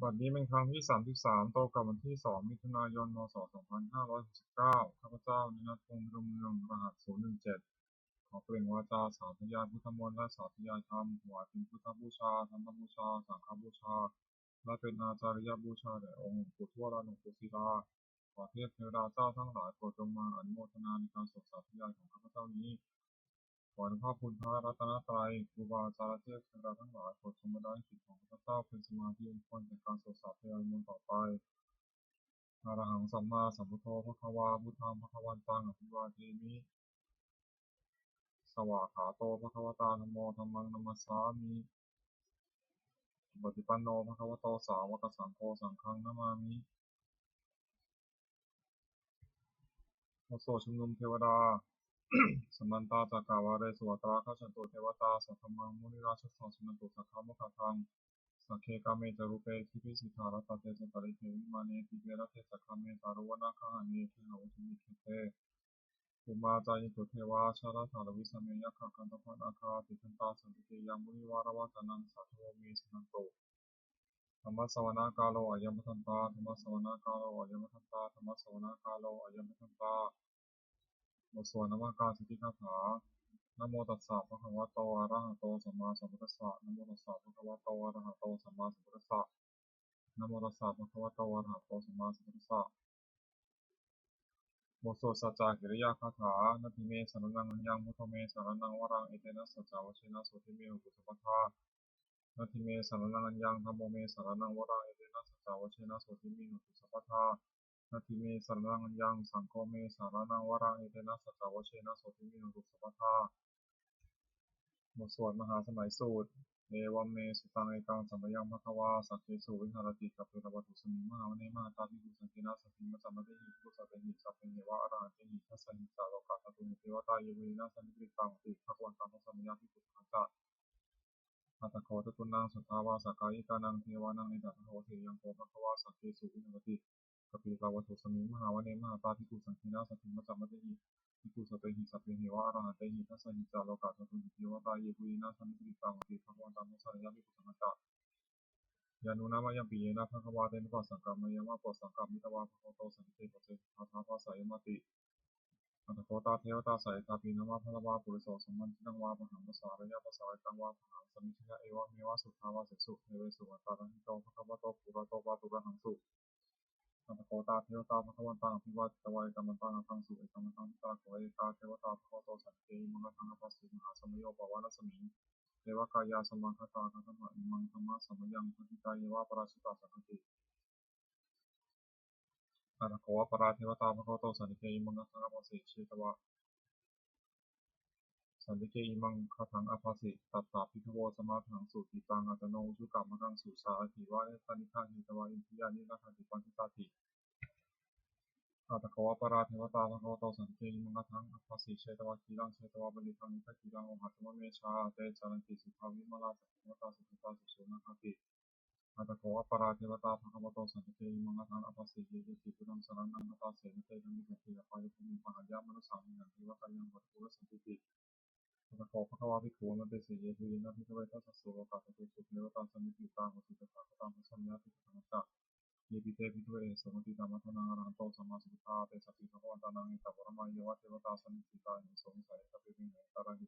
บัดนี้เป็นครั้งที่33ตรงกับวันที่2มิถุนายนพศ2569ข้าพเจ้านินัทพงษ์รุ่งเรืองรหัส017ขอเปล่งวาจาสาธยายพุทธมนต์และสาธยายธรรมถวายเป็นพุทธบูชาธรรมบูชาสังฆบูชาและเป็นอาจาริยบูชาแด่องค์หลวงปู่ทวดและหลวงปู่ศิลาขอเทพเทวดาเจ้าทั้งหลายโปรดจงมาอนุโมทนาในการสวดสาธยายของข้าพเจ้านี้ขออนุภาพคุณพระรัตนตรัยครูบาอาจารย์เทพเทวดาทั้งหลายโปรดทรงบันดาลให้จิตของข้าพเจ้าเป็นสมาธิมงคลในการสวดสาธยายมนต์ต่อไป อะระหังสัมมาสัมพุทโธภควาพุทธังภควันตังอภิวาเทมิสวากขาโตภควตาธัมโมธัมมังนัมมัสสามิปฏิปันโนภควโตสาวกสังโฆสังฆังนามามิโอโสชุมนุมเทวดาสัมมันตาจักกาวาเรสวตราคชันตุเทวตาสัทธมังมุนิราชสสนันตุสักขมุขทังสักเคกาเมจารุเปทิพิสิทธารตเตจตริเทวิมาเนติเวรเทสักขเมตารุวนาคหาเนเทหะอุทุมิเคเต อุมาจายิตุเทวาชาลาธารวิสเมยักขกันตพันอาคาติคันตาสันติเกยามุนิวารวะตานังสัทโวเมสนันโตธรรมสวนากาโลอายัมปทันตาธรรมสวนากาโลอายัมปทันตาธรรมสวนากาโลอายัมปทันตาบทสวดนามการสิทธิคาถานะโมตัสสะภะคะวะโตอะระหะโตสัมมาสัมพุทธัสสะนะโมตัสสะภะคะวะโตอะระหะโตสัมมาสัมพุทธัสสะนะโมตัสสะภะคะวะโตอะระหะโตสัมมาสัมพุทธัสสะ บทสวดสัจจกิริยาคาถานาทิเมสรนังอัญญังพุทโธเมสรนังวรังเอเตนะสัจจาวชินะสุทิเมหุตุสัพพะนาทิเมสรนังอัญญังธัมโมเมสรนังวรังเอเตนะสัจจาวชินะสุทิเมหุตุสัพพะนาทิเมสรนังอัญญังสังโฆเมสรนังวรังเอเตนะสัจจาวชินะสุทิเมหุตุสัพพะ บทสวดมหาสมัยสูตรเอวัมเมสุตังเอกังสัมปยังภควาสักเคสุวิหารติกับเปตวัตุสมิงมหาวเนมหาตาภิกุสังเกนะสัพพิมัจจามะเตหิภิกุสัพเพหิสัพเพหิวะอรหันเตหิทัสสะหิสาโลกาสัตุนิเทวตาเยวินาสันติกริตังติภควันตังทัสสะมยาภิกุสังฆะอัตถโคตตุนังสัทธาวาสักกายิกานังเทวานังเอตัสโหเทยังโกภควาสักเคสุวิหารติกับเปตวัตุสมิงมหาวเนมหาตาภิกุสังเกนะสัพพิมัจจามะเตหิ ภิกขุสัพเพหิสัพเพหิวะอรหันเตหิทัสสะหิจาโลกาสัตถุหิเทวตาเยปุยนาสันติตังติภควตังทัสสะยะภิกขุสังฆะยานุนามะยังปิเยนะภควาเตนะปัสสังกัมมะยามะปัสสังกัมมิตวาภควโตสันติเตปะเจภาทาภาสายมติอัตถโคตาเทวตาสายตาปีนามะพละวาปุริโสสัมมันทินังวาปะหังภาษาระยะภาษาตังวาปะหังสมิชยะเอวะเมวะสุทธาวาเสสุเทเวสุวัตตารังหิโตภควโตปุระโตวาตุระหังสุ อัตโกตาเทวตาภควันตังอภิวาตวายกัมมันตังอภังสุเอกัมมันตังตาโกเอกาเทวตาภควโตสันเกมังคังอภัสสิมหาสมโยปวานสมิงเทวกายาสมังคตาคัตมะอิมังธรรมะสมยังปฏิกายเวะปราชิตาสังฆติอัตโกวปราเทวตาภควโตสันเกมังคังอภัสสิเชตวะสันติเกอิมังคทังอภัสสิตัตตาภิกขโวสมาทังสุติตังอัตโนอุชุกรรมกังสุสาอิวะเอตานิฆาหิตวะอินทิยานินาคติปันติตาติ อาตถกวปราเทวตาภควโตสันติมังคังอัปปสิเชตวะกีรังเชตวะบริทังนิทักีรังโอหัตมะเมชาเตจารันติสุภาวิมลาสัพพะตาสุขตาสุสุนาคติอาตถกวปราเทวตาภควโตสันติมังคังอัปปสิเยติปุรังสรนังนาตาเสนเตจัมิเตยะปายภูมิปหายามนุสามินันทิวะกายังวัตถุสันติติอาตถกภควาภิกขุมันเตเสเยตุยินะภิกขเวทัสสะโลกาสตุสุเทวตาสมิติตาหุติตถาคตังสัมยาติธรรมะ ये पिते पितुरे समति तमथनं अरहतो सम्मा सम्बुद्धाते सति भगवन्तानां तपरमं येवतेवता सन्निधिता सोमसाय तपिभिः तरहि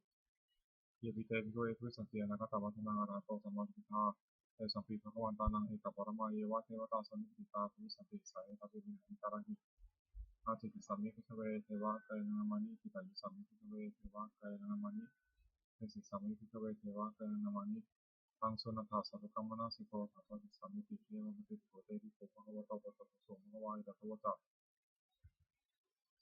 ये पिते पितुरे पुरुषस्य अनकतमथनं अरहतो सम्मा सम्बुद्धाते सति भगवन्तानां तपरमं येवतेवता सन्निधिता पुरुषस्य साय तपिभिः तरहि आचिति सम्यक् देवा कैर्नमणि पितायि सम्यक् देवा कैर्नमणि यस्य सम्यक् देवा कैर्नमणि ตังสุนันทาสัพพะมนาสิโกภะคะวิสามิติเทวมติโกเตวิโกภะคะวะโตปะตะภะโสมะคะวายตะคะวะตะ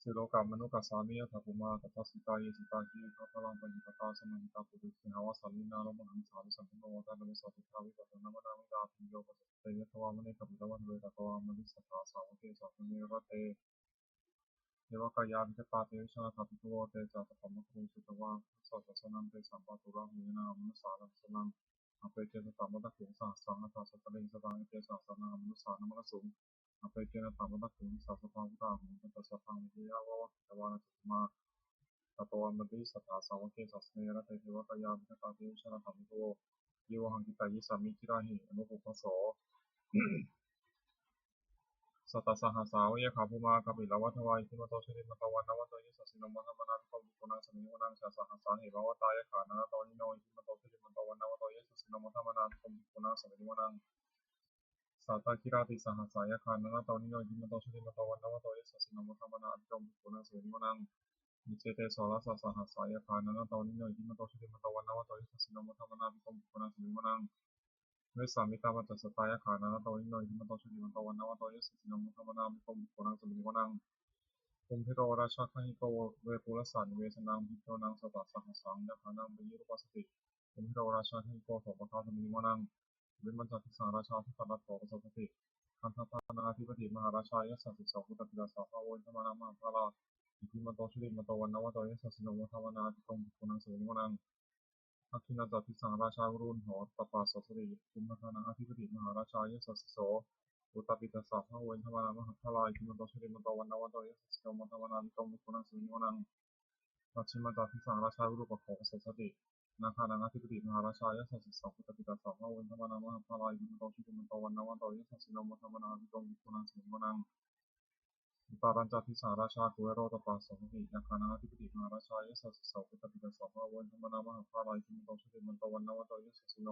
สิโลกามนุกัสสามิยะถะภุมาตถาสิตายสิตาหิภะพลังปัญญิตตาสมัญญิตาปุถุสิหาวะสัลลินาโลมหังสาวิสัมพุโนวะตะนะเมสัพพิทาวิปัสสนามะนามิตาภิโยปะสเตยะทวามะเนกัปปิตะวันเวตะตวามะนิสัทธาสาวะเกสัพพะเนระเตเทวกายาวิจตาเทวิชนาถาภิกขโวเตจัตตะปัมมะคุสุตวะสัสสะนันเตสัมปะตุระหุยนามนุสานังสนัง Apekena tamada kung sa sanga ta sa taling sa tangit kaya sa sana ang sa na mga sum. Apekena tamada kung sa pang ta kung ta sa pang hiya wa tawana sa kuma katawa madi sa ta sa wa kaya sa snera ta hiwa kaya bita ta hiya siya na kami ko. Iwa hang kita yi sa mikirahi ano ko paso. สัตตสหัสสาวะขาภูมากัปิลวัฏวายทิมโตชลิมตวันนวโตยิสสินมธรรมนาภิกขุนังสมิงวนังชาสหัสสาเหภวตายขานาโตนิโนทิมโตชลิมตวันนวโตยิสสินมธรรมนาภิกขุนังสมิงวนังสัตตคิราติสหัสสายขานาโตนิโนทิมโตชลิมตวันนวโตยิสสินมธรรมนาภิกขุนังสมิงวนังมิเจเตสรัสสหัสสายขานาโตนิโนทิมโตชลิมตวันนวโตยิสสินมธรรมนาภิกขุนังสมิงวนังเวสามิตามัจจสตายขานาโตนิโนทิมโตชลิมตวันนวโตยิสสินมธรรมนาภิกขุนังสมิงวนังภูมิโรราชาขันโกเวปุรสันเวสนังพิโรนังสตัสสหัสสังยาขานังเบยุรปัสติภูมิโรราชาขันโกโสปคาธมิมนังวิมัญจัติสังราชาทิตรัตโตปสัพติคันธานาธิปติมหาราชายสัสสิสาวุตติลาสาภาวนธรรมนามหาภาลาอิทิมโตชุติมโตวันนวโตยสัสสิโนมธรรมนาภิกขุนังสมิมนังอาคินาจัติสังราชารุนหอตปาสสติภูมิธานาธิปติมหาราชายสัสสิโสอุตปิตาสาภาวนธรรมนามหาภาลาอิทิมโตชุติมโตวันนวโตยสัสสิโนมธรรมนาภิกขุนังสมิมนังปัจฉิมจัติสังราชารุปโขสสตินาคานาธิปติมหาราชายสัสสิสาอุตปิตาสาภาวนธรรมนามหาภาลาอิทิมโตชุติมโตวันนวโตยสัสสิโนมธรรมนาภิกขุนังสมิมนังอุตารัญจติสังราชากุเวโรตปาสสตินาคานาธิปติมหาราชายสัสสิสาอุตปิตาสาภาวนธรรมนามหาภาลาอิทิมโตชุติมโตวันนวโตยสัสสิโน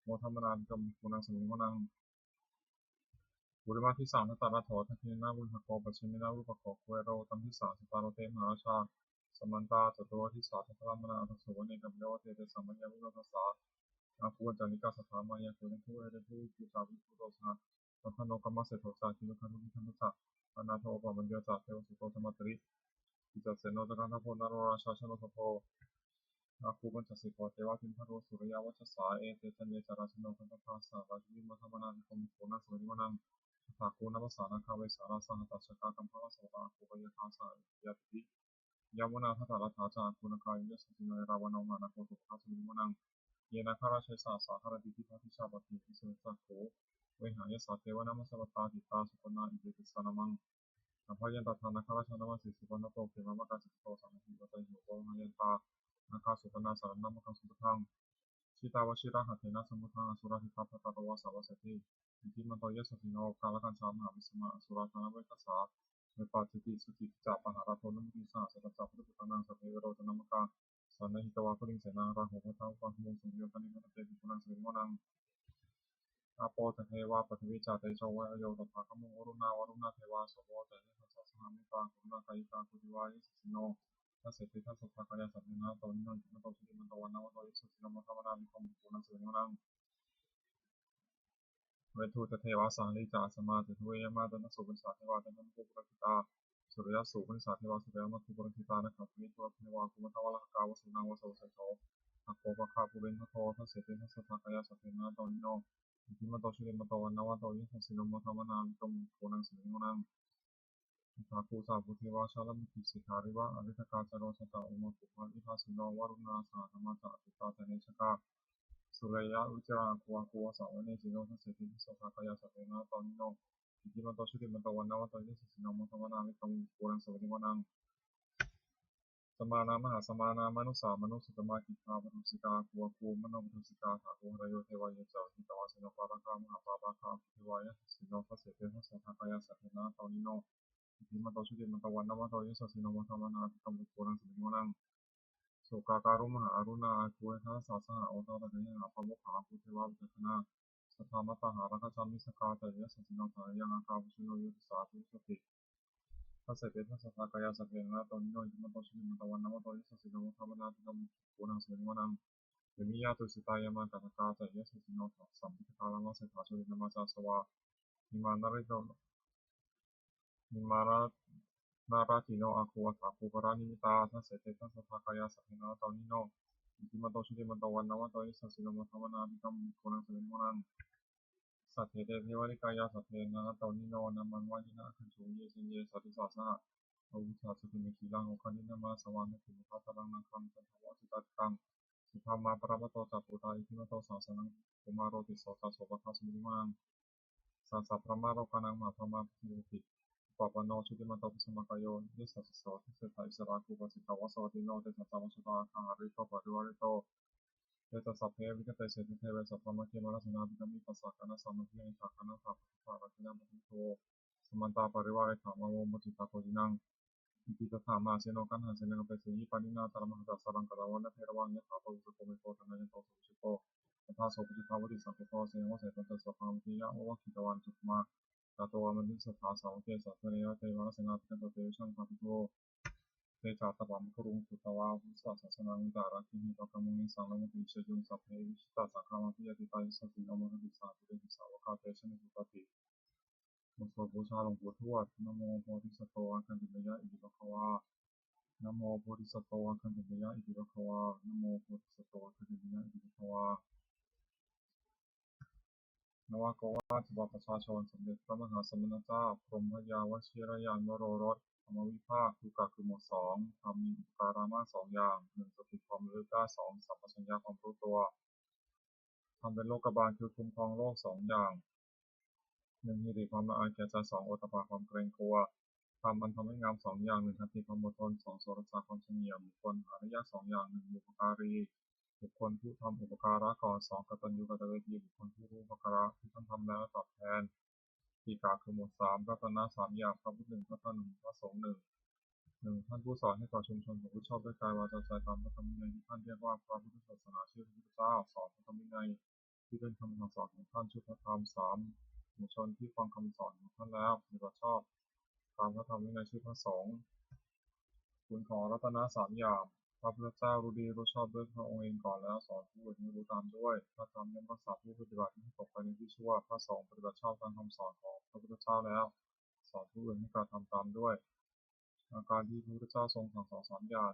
โมธรรมนาภิกขุนังสมิมนังบุริมาทิสังทัตตาระโถทัคคินาบุญหโกปัจฉิมินารูปโขกุเวโรตัมทิสังสตาโรเตมหาราชาสมันตาจตุโรทิสาทัตตรามนาอัตโสวเนกัมโยเตเตสัมมัญญาวิโรทัสสะอาภูจานิกาสถามายาโกเนทุเอเรทุกิจาวิภูโตสหะตัทโนกัมมะเสโทสาคิโนคันทุกิคันทุสะอนาโทปะมัญญาจาเทวสุโตธรรมตริกิจเสโนตกันทโพนารราชาชโนทโพอาภูบัญจสิโกเทวะทิมพโรสุริยาวัชสาเอเตจันเยจาราชโนคันตภาสาราชวิมธรรมนาภิกขุนังสมิมนังถาคูนัมสานาคาเวสาราสหัตถชกากัมภวะโสตาภูปยคาสายาติยามุนาทัตตาราธาจาคุณกายยสสิโนราวโนมานาโคตุภาสมิมนังเยนาคาราชสาสาหารติทิพัทิชาปติทิเสสักโขเวหายสัตเทวนามัสสตตาติตาสุปนาอิเตติสานามังอภัยันตถานาคาราชนามัสสิสุปนโตเขมามะกาจิตโตสังหิวะเตหิวะมยันตานาคาสุปนาสารนามะกังสุปทังชิตาวชิระหัตเถนะสมุทังอสุรหิตาภตตวาสาวะเสติอิทิมันโตยสสิโนกาลกันชามหาวิสมาอสุรธนาเวคัสสะเวปาจิติสุจิจาปหาราโทนุมิสาสัตตะพุทธนังสัพเพโรจนามกาสันนิตวาคุลิงเสนาราหุพะทาวะมุสุญญกันิมัตเตปิปุนังสมิโมนังอาโปตเทวาปฐวิจาเตโชวะโยตถาคโมวรุณาวรุณเทวาโสโวเตหิทัสสะสหามิตาคุณากายิกาคุติวายิสสิโนทัสเสติทัสสะภะกายาสัพเพนะโตนิโนจิมโตชิติมันโตวันนาวโตยิสสิโนมัทธามนามิคมปุนังสมิโมนังเวทุตเทวาสังลิจาสมาติเวยมาตนะสุปัสสะเทวาตนะมุปุระคิตาสุริยสุปัสสะเทวาสุริยมัคคุปุระคิตานะขับวิทุระเทวาคุมัทวะละกาวสุนังวะโสเสโชอัปโปปะคาปุเรนทโททัสเสติทัสสะภะกายาสัพเพนะโตนิโนอิทิมันโตชิติมันโตวันนาวโตยิสสิโนมัทธามนามิคมปุนังสมิโมนังทาคูสาภูเทวาชาลมิกิสิการิวะอริทกาจโรสตะอุมาปุภาวิภาสิโนวรุณาสาธรรมะจตุตาเตเนชกาสุริยะวิจารังคัวสาวเนจิโนทัสเสติทัสสะภะกายาสัพเพนะโตนิโนอิทิมันโตชิติมันโตวันนาวโตยิสสิโนมัทธามนามิคมปุนังสมิโมนังสมานามหาสมานามนุสามนุสุตมากิคาปทุสิกาคัวคูมโนปทุสิกาถาคูหรโยเทวายะเจ้าหิตวาสิโนปาราคามหาปาปาคาเทวายะสิโนทัสเสติทัสสะภะกายาสัพเพนะโตนิโนอิทิมันโตชิติมันโตวันนาวโตยิสสิโนมัทธามนามิคมปุนังสมิโมนังโสกาการุมหาอรุณาคุเวทัสสะสหโอตาตะเนหาปะโมขาภูเทวาวิจักนาสทามตหารักจามิสกาเตยะสัสิโนทายังอาคาวุชิโนยุตสาธุสติทัสเสติทัสสะภะกายาสัพเพนะโตนิโนอิทิมันโตชิติมันโตวันนาวโตยิสสิโนมัทธามนามิคมปุนังสมิโมนังเยมิยาตุสิตายามากัตกาเตยะสัสิโนสัมพิทาลังวะเสถาชุรินามาจาสวานิมานาริโตนิมารานาราติโนอาคูวะถาคูปรานิมิตาทัสเสติทัสสะภะกายาสัพเพนะโตนิโนอิทิมันโตชิติมันโตวันนาวโตยิสสิโนมัทธามนามิคมปุนังสมิโมนังสัทเทเตเทวริกายาสัพเพนะโตนิโนนามันวายินะคันโชเยสิเยสัตติสาสหะอาวุธาสุติมิคีลังโอคันนินามาสวานุขุมภาตรังนังคัมจันทวะจิตตังสุภามาปรามโตจักปุตาอิทิมโตสาสนังกุมารโรติโสตโสปทัสมิมังสัสสะพระมาโรกานังมาพระมาพิติปปโนชุติมันโตปิสมากโยยิสัสสะทิเสถาอิสราคูปสิตาวะสวัติโนเตสัจจวัชตาคังอริโตปริวาริโตเต ตสัพเพวิกเตเสติเทเวสัพพมะเทวรัสนาภิกมิปัสสะกนะสัมมะเทนิสักกนะสัพพะรัตนะมะทิโตสมันตาปริวาริถามะโมมุติตาโกจินังอิติตถามาเสโนกันหาเสนกเปเสยิปานินาตระมหตัสสะรังกตะวันนะเทระวังยะถาปวิสุโกเมโกธนะยันโตสุชิโกยะถาโสปุจิตาวติสัพพะโตเสวะเสตันตสัพพังวิยะโอวะคิตวันจุตมาตาโตมันทิสัทธาสาวเกสัพเพเนวะเทวรัสนาภิกเตเตชังภาปิโตเตจาตปัมคุรุงสุตวาวุสัสสะนังวิตารักิหิปะกะมุนิสังละมุติเชยุงสัพเพวิชิตาสังฆามาพิยติตายิสติอมรติสาธุเดหิสาวกาเตชะนิสุปติมุสโสบูชาหลวงปู่ทวดนะโมโพธิสัตว์โตอัคคันติมยะอิติภควานะโมโพธิสัตว์โตอัคคันติมยะอิติภควานะโมโพธิสัตว์โตอัคคันติมยะอิติภควานวโกวาทฉบับประชาชนสมเด็จพระมหาสมณเจ้าพรหมพยาวชิรยานวโรรสธรรมวิภาคทุกข์คือหมวดสองทำมีอุปการามาสองอย่างหนึ่งสติความรู้กล้าสองสัมปชัญญะความรู้ตัวทำเป็นโลกบาลคือคุ้มครองโลกสองอย่างหนึ่งฮิริความละอายแก่ใจสองโอตปาความเกรงกลัวทำอันทำให้งามสองอย่างหนึ่งทันติความอดทนสองโสรสาความเฉลียวบุคคลหาได้ยากสองอย่างหนึ่งบุพการีบุคคลผู้ทำอุปการะก่อนสองกตัญญูกตเวทีบุคคลผู้รู้อุปการะที่ท่านทำแล้วตอบแทนทีกาคือหมวดสามรัตนะสามอย่างพระพุทธหนึ่งพระธรรมหนึ่งพระสงฆ์หนึ่งท่านผู้สอนให้ต่อชุมชนของผู้ชอบด้วยกายวาจาใจตามพระธรรมวินัยที่ท่านเรียกว่าพระพุทธศาสนาชื่อพระพุทธเจ้าสอนพระธรรมวินัยที่เป็นคำสั่งสอนของท่านชื่อพระธรรมสามหมู่ชนที่ฟังคำสอนของท่านแล้วปฏิบัติชอบตามพระธรรมวินัยชื่อพระสงฆ์คุณของรัตนะสามอย่างพระพุทธเจ้ารู้ดีรู้ชอบด้วยพระองค์เองก่อนแล้วสอนผู้อื่นให้รู้ตามด้วยพระธรรมย่อมรักษาผู้ปฏิบัติให้ตกไปในที่ชั่วพระสงฆ์ปฏิบัติชอบตามคำสอนของพระพุทธเจ้าแล้วสอนผู้อื่นให้กระทำตามด้วยอาการที่พระพุทธเจ้าทรงสั่งสอนสามอย่าง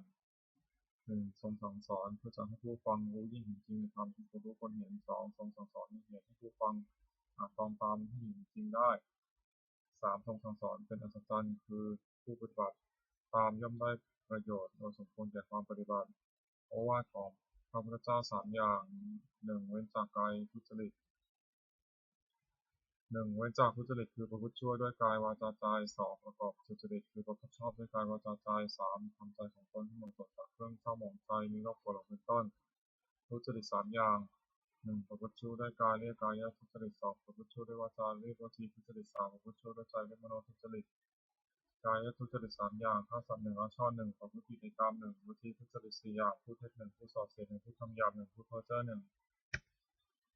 หนึ่งทรงสั่งสอนเพื่อจะให้ผู้ฟังรู้ยิ่งเห็นจริงในธรรมที่คนรู้คนเห็นสองทรงสั่งสอนให้เหตุให้ผู้ฟังอาจตามให้เห็นจริงได้สามทรงสั่งสอนเป็นอัศจรรย์คือผู้ปฏิบัติตามย่อมได้ประโยชน์โดยสมควรแก่ความปฏิบัติโอวาทของพระพุทธเจ้าสามอย่างหนึ่งเว้นจากกายทุจริตหนึ่งเว้นจากทุจริตคือประพฤติชั่วด้วยกายวาจาใจสองประกอบสุจริตคือประพฤติชอบด้วยกายวาจาใจสามทำใจของตนให้หมดจดจากเครื่องเศร้าหมองใจมีโรคโกรธเป็นต้นทุจริตสามอย่างหนึ่งประพฤติชั่วด้วยกายเรียกกายทุจริตสองประพฤติชั่วด้วยวาจาเรียกวจีทุจริตสามประพฤติชั่วด้วยใจเรียกมโนทุจริตกายทุจริตสามอย่างฆ่าสัตว์หนึ่งละช่อหนึ่งประพฤติผิดในกามหนึ่งวจีทุจริตสี่อย่างพูดเท็จหนึ่งพูดส่อเสียดหนึ่งพูดคำหยาบหนึ่งพูดเพ้อเจ้อหนึ่ง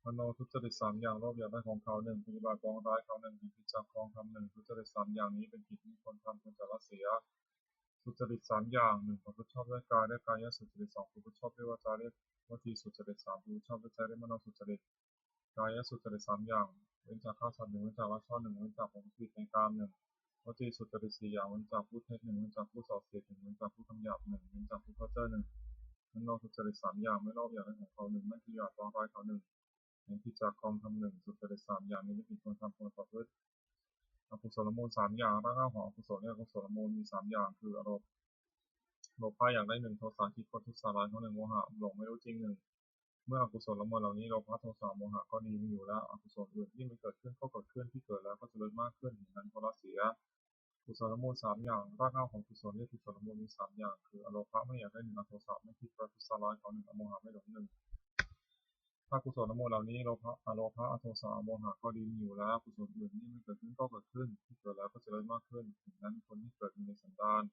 มโนทุจริตสามอย่างโลภอยากได้ของเขาหนึ่งปฏิบัติปองร้ายเขาหนึ่งผิดจากครองคำหนึ่งทุจริตสามอย่างนี้เป็นกิจที่ควรทำควรจะละเสียสุจริตสามอย่างหนึ่งประพฤติชอบด้วยกายด้วยกายสุจริตสองประพฤติชอบด้วยวาจาเรียกวจีสุจริตสามประพฤติชอบด้วยใจเรียกมโนสุจริตกายสุจริตสามอย่างเว้นจากฆ่าสัตว์หนึ่งเว้นจากละช่อหนึ่งเว้นจากประพฤติผิดในกามหนึ่งวจีสุจริตสี่อย่างเว้นจากพูดเท็จหนึ่งเว้นจากพูดส่อเสียดหนึ่งเว้นจากพูดคำหยาบหนึ่งเว้นจากพูดเพ้อเจ้อหนึ่งมโนสุจริตสามอย่างไม่โลภอยากได้ของเขาหนึ่งไม่พยาบาทปองร้ายเขาหนึ่งเห็นผิดจากครองคำหนึ่งสุจริตสามอย่างนี้ไม่ผิดควรทำควรประพฤติอกุศลมูลสามอย่างรากเหง้าของอกุศลเนี่ยอกุศลมูลมีสามอย่างคืออารมณ์โลภะอยากได้หนึ่งโทสะคิดโกรธทุสาร้ายเขาหนึ่งโมหะหลงไม่รู้จริงหนึ่งเมื่ออกุศลมูลเหล่านี้โลภะโทสะโมหะก็ดีมีอยู่แล้วอกุศลอื่นที่มันเกิดขึ้นก็เกิดขึ้นที่เกิดแล้วก็จะเริ่มมากขึ้นนั้นก็ละเสียกุศลมูลสามอย่างรากเหง้าของกุศลเนี่ยกุศลมูลมีสามอย่างคืออโลภะไม่อยากได้หนึ่งอโทสะไม่คิดโกรธทุสาร้ายเขาหนึ่งอโมหะไม่หลงหนึ่งถ้ากุศลมูลเหล่านี้โลภะอโทสะโมหะก็ดีมีอยู่แล้วกุศลอื่นที่มันเกิดขึ้นก็เกิดขึ้นที่เกิดแล้วก็จะเริ่มมากขึ้นนั้นคนที่เกิดมีในสันดาน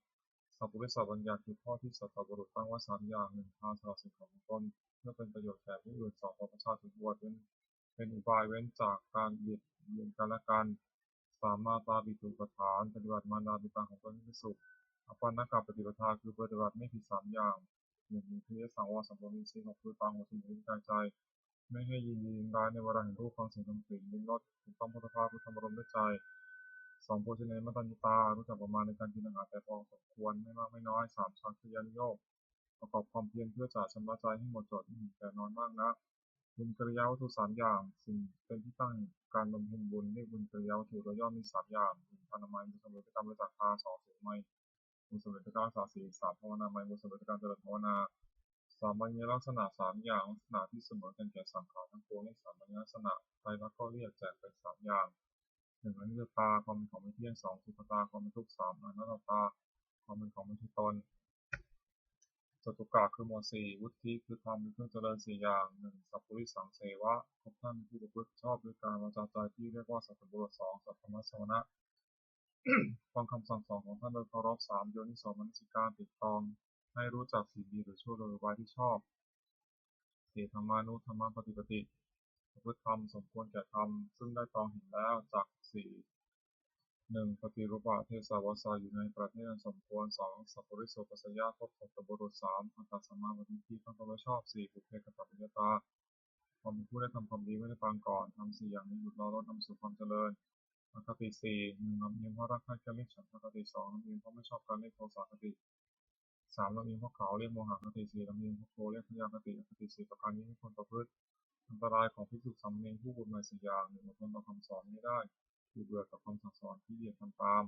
สัพพุริสบัญญัติคือข้อที่สัตตบุรุษตั้งไว้สามอย่างหนึ่งพาสละสิ่งของตนเพื่อเป็นประโยชน์แก่ผู้อื่นสองประชาชนบวชเป็นอุบายเว้นจากการเบียดเบียนกันและกันสามมาตาบิดุปฐานปฏิบัติมารดาบิดาของตนให้เป็นสุขอปันนกปฏิปทาคือปฏิบัติไม่ผิดสามอย่างหนึ่งมีพิยสังวรสัมปวิสีของคือตาหูจมูกลิ้นกายใจไม่ให้ยินดียินร้ายในเวลาเห็นรูปฟังเสียงดนตรีลิ้มรสถูกต้องพุทธภาพพุทธมรมด้วยใจสองโภชเนมัตตัญญูตารู้จักประมาณในการกินอาหารแต่พอสมควรไม่มากไม่น้อยสามชักคือยานิโยกประกอบความเพียรเพื่อจะชำระใจให้หมดจดแต่นอนมากนะบุญกิริยาวัตถุสามอย่างสิ่งเป็นที่ตั้งการบำเพ็ญบุญเรียกบุญกิริยาวัตถุโดยย่อมีสามอย่างหนึ่งทานามัยบุญสำเร็จกรรมบริจาคทานสองศีลไมบุญสำเร็จการรักษาศีลสามภาวนาไมบุญสำเร็จการเจริญภาวนาสามัญลักษณะสามอย่างลักษณะที่เสมอกันแก่สังขารทั้งปวงในสามัญลักษณะไตรลักษณ์ก็เรียกแจกเป็นสามอย่างหนึ่งอนิจจตาความเป็นของไม่เที่ยงสองทุกขตาความเป็นทุกข์สามอนัตตาความเป็นของไม่ใช่ตน จตุกะคือหมวดสี่วุฒิคือธรรมมีเครื่องเจริญสี่อย่างหนึ่งสัพพุริสังเสวะพบท่านผู้ประพฤติชอบด้วยการวาจาใจที่เรียกว่าสัตบุรุษสองสัพพมสวนะฟังคำสั่งสอนของท่านโดยเคารพสามโยนิโสมนสิการติดตองให้รู้จักสิ่งดีหรือชั่วโดยอุบายที่ชอบสี่ธรรมานุธรรมปฏิปติประพฤติธรรมสมควรแก่ธรรมซึ่งได้ตองเห็นแล้วจากสี่หนึ่งปฏิรูปะเทศาวสาอยู่ในประเทศอันสมควรสองสัพปริโสปัสสยาพบสัตบุรุษสามอัตตสมมาปฏิทิตั้งตนไว้ชอบสี่บุพเพกตปัญญาตาความเป็นผู้ได้ทำความดีไม่ได้ปางก่อนทำสี่อย่างนี้หยุดรอรถนำสู่ความเจริญอคติสี่หนึ่งลำเอียงเพราะรักใคร่การเรียกฉันอคติสองลำเอียงเพราะไม่ชอบการเรียกโทสะคติสามลำเอียงเพราะเขาเรียกโมหะคติสี่ลำเอียงเพราะโทเรียกพยาคติอคติสี่ประการนี้ไม่ควรประพฤติอันตรายของภิกษุสามเณรผู้บุญในสี่อย่างหนึ่งอดทนต่อคำสอนไม่ได้คือเบื่อกับคำสั่งสอนที่เหยียดทำตาม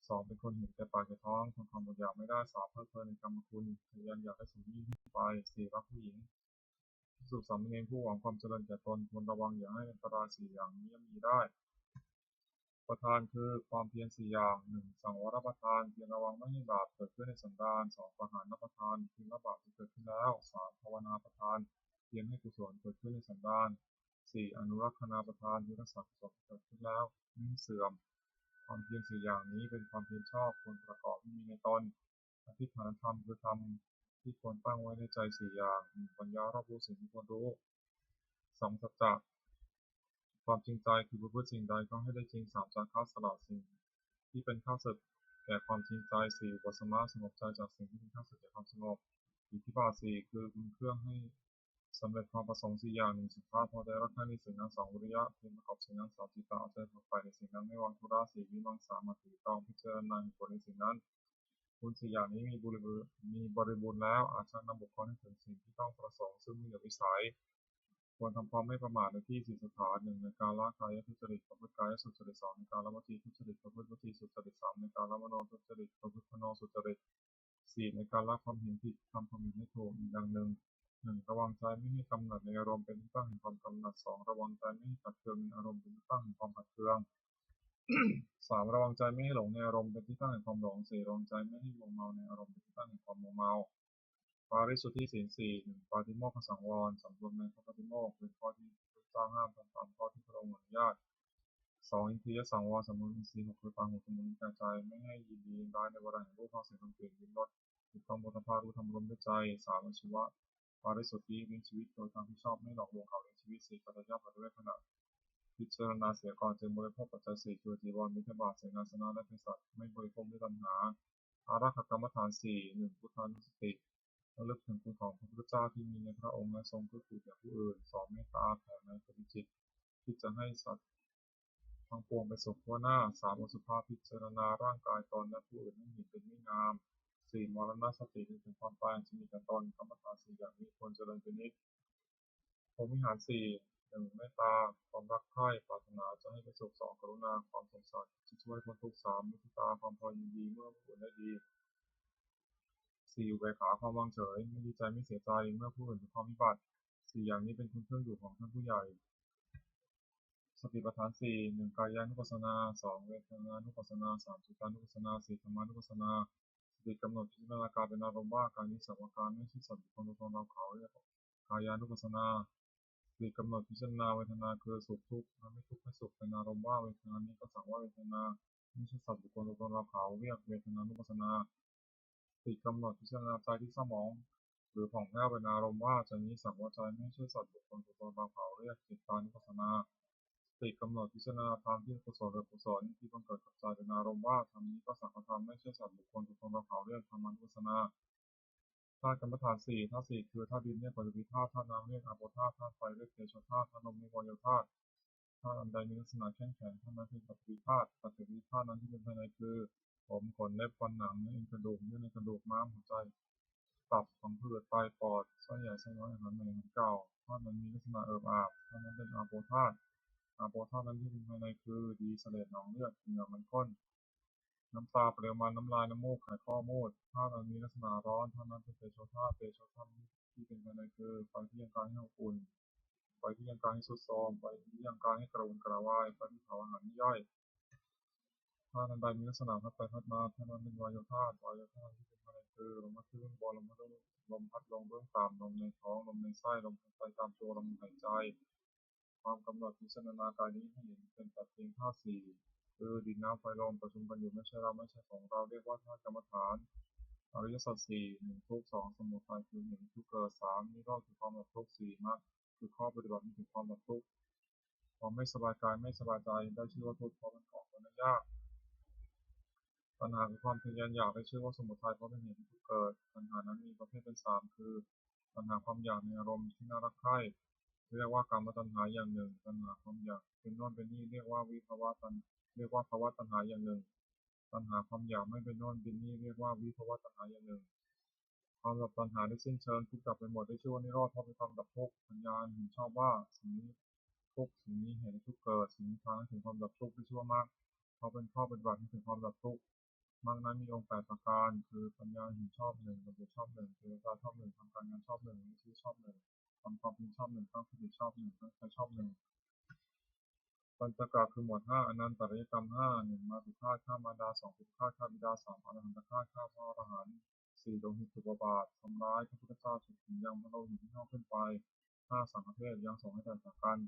สองเป็นคนเห็นแก่ปากแก่ท้องทนความอดอยากไม่ได้สามเพลิดเพลินในกรรมคุณทะยานอยากให้สิ่งที่ยิ่งไปสี่รักผู้หญิงภิกษุสามเณรผู้หวังความเจริญแก่ตนควรระวังอย่าให้อันตรายสี่อย่างนี้มีได้ประธานคือความเพียรสี่อย่างหนึ่งสังวรประทานเพียรระวังไม่ให้บาปเกิดขึ้นในสันดานสองประหารประทานเพียรละบาปที่เกิดขึ้นแล้วสามภาวนาประทานเพียรให้กุศลเกิดขึ้นในสันดานสี่อนุรักษณาประทานเพียรรักษากุศลเกิดขึ้นแล้วไม่เสื่อมความเพียรสี่อย่างนี้เป็นความเพียรชอบควรประกอบที่มีในตนอธิษฐานธรรมคือธรรมที่ควรตั้งไว้ในใจสี่อย่างหนึ่งปัญญารอบรู้สิ่งที่ควรรู้สองสัจจะความจริงใจคือประพฤติสิ่งใดก็ให้ได้จริงสามจาระสละสิ่งที่เป็นข้าศึกแก่ความจริงใจสี่อุปสมะสงบใจจากสิ่งที่เป็นข้าศึกแก่ความสงบอิทธิบาทสี่คือคุณเครื่องให้สำเร็จความประสงค์สี่อย่างหนึ่งสุภาพพอใจรักใคร่ในสิ่งนั้นสองวิริยะเพียรประกอบสิ่งนั้นสามจิตตะเอาใจฝักใฝ่ในสิ่งนั้นไม่วางธุระสี่วิมังสามาถือตองพิจารณาเหตุผลในสิ่งนั้นคุณสี่อย่างนี้มีบริบูรณ์แล้วอาจจะนำบุคคลให้ถึงสิ่งที่ต้องประสงค์ซึ่งมีเหนือวิสัยควรทำความไม่ประมาทในที่สี่สถานหนึ่งในการละกายทุจริตประพฤติกายสุจริตสองในการละวจีทุจริตประพฤติวจีสุจริตสามในการละมโนทุจริตประพฤติมโนสุจริตสี่ในการละความเห็นผิดทำความเห็นให้ถูกอีกอย่างหนึ่งหนึ่งระวังใจไม่ให้กำหนัดในอารมณ์เป็นที่ตั้งแห่งความกำหนัดสองระวังใจไม่ให้ขัดเคืองในอารมณ์เป็นที่ตั้งแห่งความขัดเคืองสามระวังใจไม่ให้หลงในอารมณ์เป็นที่ตั้งแห่งความหลงสี่ระวังใจไม่ให้มัวเมาในอารมณ์เป็นที่ตั้งแห่งความมัวเมาปาริสุทธิศีลสี่หนึ่งปาฏิโมกขสังวรสำรวมในพระปาฏิโมกข์เป็นข้อที่พระเจ้าห้ามทำตามข้อที่พระองค์อนุญาตสองอินทรียสังวรสำรวมอินทรีย์หกคือฟังหูจมูกลิ้นกายใจไม่ให้ยินดียินร้ายในวาระแห่งรูปภาพเสียงดนตรีลิ้มรสถูกต้องบทภารู้ทำรวมด้วยใจสามอาชีวะปาริสุทธิเลี้ยงชีวิตโดยทางที่ชอบไม่หลอกลวงเขาเลี้ยงชีวิตสี่ปัจจัยปัจจัยขณะพิจารณาเสียก่อนจึงบริโภคปัจจัยสี่คือจีวรมิถบาทเสนาสนะและเภสัชไม่บริโภคด้วยตัณหาอาราคกรรมฐานสี่หนึ่งพุทธานุสติระลึกถึงคุณของพระพุทธเจ้าที่มีในพระองค์และทรงเพื่อกูลแก่ผู้อื่นสองเมตตาแผ่ในปฏิจิตที่จะให้สัตว์ทั้งปวงไปสุขทั่วหน้าสามอสุภาพิจารณาร่างกายตนและผู้อื่นให้เห็นเป็นไม่งามสี่มรณสติถึงความตายจะมีแต่ตนกรรมฐานสี่อย่างนี้ควรเจริญเป็นนิจพรหมวิหารสี่หนึ่งเมตตาความรักใคร่ปรารถนาจะให้ไปสุขสองกรุณาความสงสารที่ช่วยคนทุกข์สามมุทิตาความพอยินดีเมื่อผู้อื่นได้ดีสี่อุเบกขาความวางเฉยไม่ดีใจไม่เสียใจเมื่อผู้อื่นถึงความวิบัติสี่อย่างนี้เป็นคุณเครื่องอยู่ของท่านผู้ใหญ่สติปัฏฐานสี่หนึ่งกายานุปัสสนาสองเวทนานุปัสสนาสามจิตานุปัสสนาสี่ธรรมานุปัสสนาสติกำหนดพิจารณาการเป็นอารมณ์ว่าการนี้สักว่าการไม่ใช่สัตว์บุคคลตัวตนเราเขาเรียกกายานุปัสสนาสติกำหนดพิจารณาเวทนาคือสุขทุกข์และไม่ทุกข์ไม่สุขเป็นอารมณ์ว่าเวทนานี้ก็สักว่าเวทนาไม่ใช่สัตว์บุคคลตัวตนเราเขาเรียกเวทนานุปัสสนาสติกำหนดพิจารณาใจที่เศร้าหมองหรือผ่องแผ้วเป็นอารมณ์ว่าใจนี้สักว่าใจไม่ใช่สัตว์บุคคลตัวตนเราเขาเรียกจิตตานุปัสสนาสติกำหนดพิจารณาธรรมที่กุศลหรือกุศลที่บังเกิดกับใจเป็นอารมณ์ว่าธรรมนี้ก็สักว่าธรรมไม่ใช่สัตว์บุคคลตัวตนเราเขาเรียกธรรมานุปัสสนาธาตุกรรมฐานสี่ธาตุสี่คือธาตุดินเรียกปฐวีธาตุธาตุน้ำเรียกอาโปธาตุธาตุไฟเรียกเตโชธาตุธาตุลมเรียกวายุธาตุธาตุอันใดมีลักษณะแข็งแข็งธาตุนั้นเป็นปฐวีธาตุปฐวีธาตุนั้นที่เป็นภายในคือผมขนเล็บฟันหนังเนื้อเอ็นกระดูกเยื่อในกระดูกม้ามหัวใจตับผังผืดไตปอดไส้ใหญ่ไส้น้อยอาหารใหม่อาหารเก่าธาตุนั้นมีลักษณะเอิบอาบธาตุนั้นเป็นอาโปธาตุอาโปธาตุนั้นที่เป็นภายในคือดีเสลดหนองเลือดเหงื่อมันข้นน้ำตาเปลวมันน้ำลายน้ำมูกไขข้อมูดธาตุนั้นมีลักษณะร้อนธาตุนั้นเป็นเตโชธาตุเตโชธาตุที่เป็นภายในคือไฟที่ยังการให้อบอุ่นไฟที่ยังการให้สุดโทรมไฟที่ยังการให้กระวนกระวายไฟที่เผาอาหารไม่ย่อยธาตุอันใดมีลักษณะพัดไปพัดมาธาตุนั้นเป็นวายโยธาตุวายโยธาตุที่เป็นภายใน คือลมพัดขึ้นเบื้องบนลมพัดลงเบื้องต่ำลมในท้องลมในไส้ลมหายใจตามตัวลมหายใจความกำหนดพิจารณากายนี้ให้เห็นเป็นแต่เพียงธาตุสี่คือดินน้ำไฟลมประชุมกันอยู่ไม่ใช่เราไม่ใช่ของเราเรียกว่าธาตุกรรมฐานอริยสัจสี่หนึ่งทุกข์สองสมุทัยคือหนึ่งทุกข์เกิดสามนิโรธคือความดับทุกข์สี่มรรคคือข้อปฏิบัติที่ถึงความดับทุกข์ความไม่สบายกายไม่สบายใจได้ชื่อว่าทุกข์เพราะเป็นของคนยากปัญหาคือความทะเยออยากได้ชื่อว่าสมุทัยเพราะเป็นเหตุที่ทุกข์เกิดปัญหานั้นมีประเภทเป็นสามคือปัญหาความอยากในอารมณ์ที่น่ารักใคร่เรียกว่ากามตัณหาอย่างหนึ่งปัญหาความอยากเป็นโน่นเป็นนี่เรียกว่าวิภวตัณเรียกว่าภวตัณหาอย่างหนึ่งปัญหาความอยากไม่เป็นโน่นเป็นนี่เรียกว่าวิภวตัณหาอย่างหนึ่งความดับตัณหาได้สิ้นเชิงทุกข์ดับไปหมดได้ชื่อว่านิโรธเพราะเป็นความดับทุกข์ปัญญาเห็นชอบว่าสิ่งนี้ทุกข์สิ่งนี้เหตุให้ทุกข์เกิดสิ่งนี้ทางให้ถึงความดับทุกข์ได้ชื่อว่ามรรคเพราะเป็นข้อปฏิบัติให้ถึงความดับทุกข์มรรคนั้นมีองค์8ประการคือปัญญาเห็นชอบหนึ่งระเบียบชอบหนึ่งเจรจาชอบหนึ่งทำการงานชอบหนึ่งวิธีชอบหนึ่งทำความเพียรชอบหนึ่งตั้งสติชอบหนึ่งตั้งใจชอบหนึ่งปัญจกะคือหมวดห้าอนันตริยกรรมห้าหนึ่งมาตุฆาตฆ่ามารดาสองผิดฆาตฆ่าบิดาสามอรหันตฆาตฆ่าพระอรหันต์สี่โลหิตสุบาททำร้ายพระพุทธเจ้าฉุดถึงยังพระโลหิตที่เข้าขึ้นไปห้าสังฆเทศยังส่งให้แตกจากกัน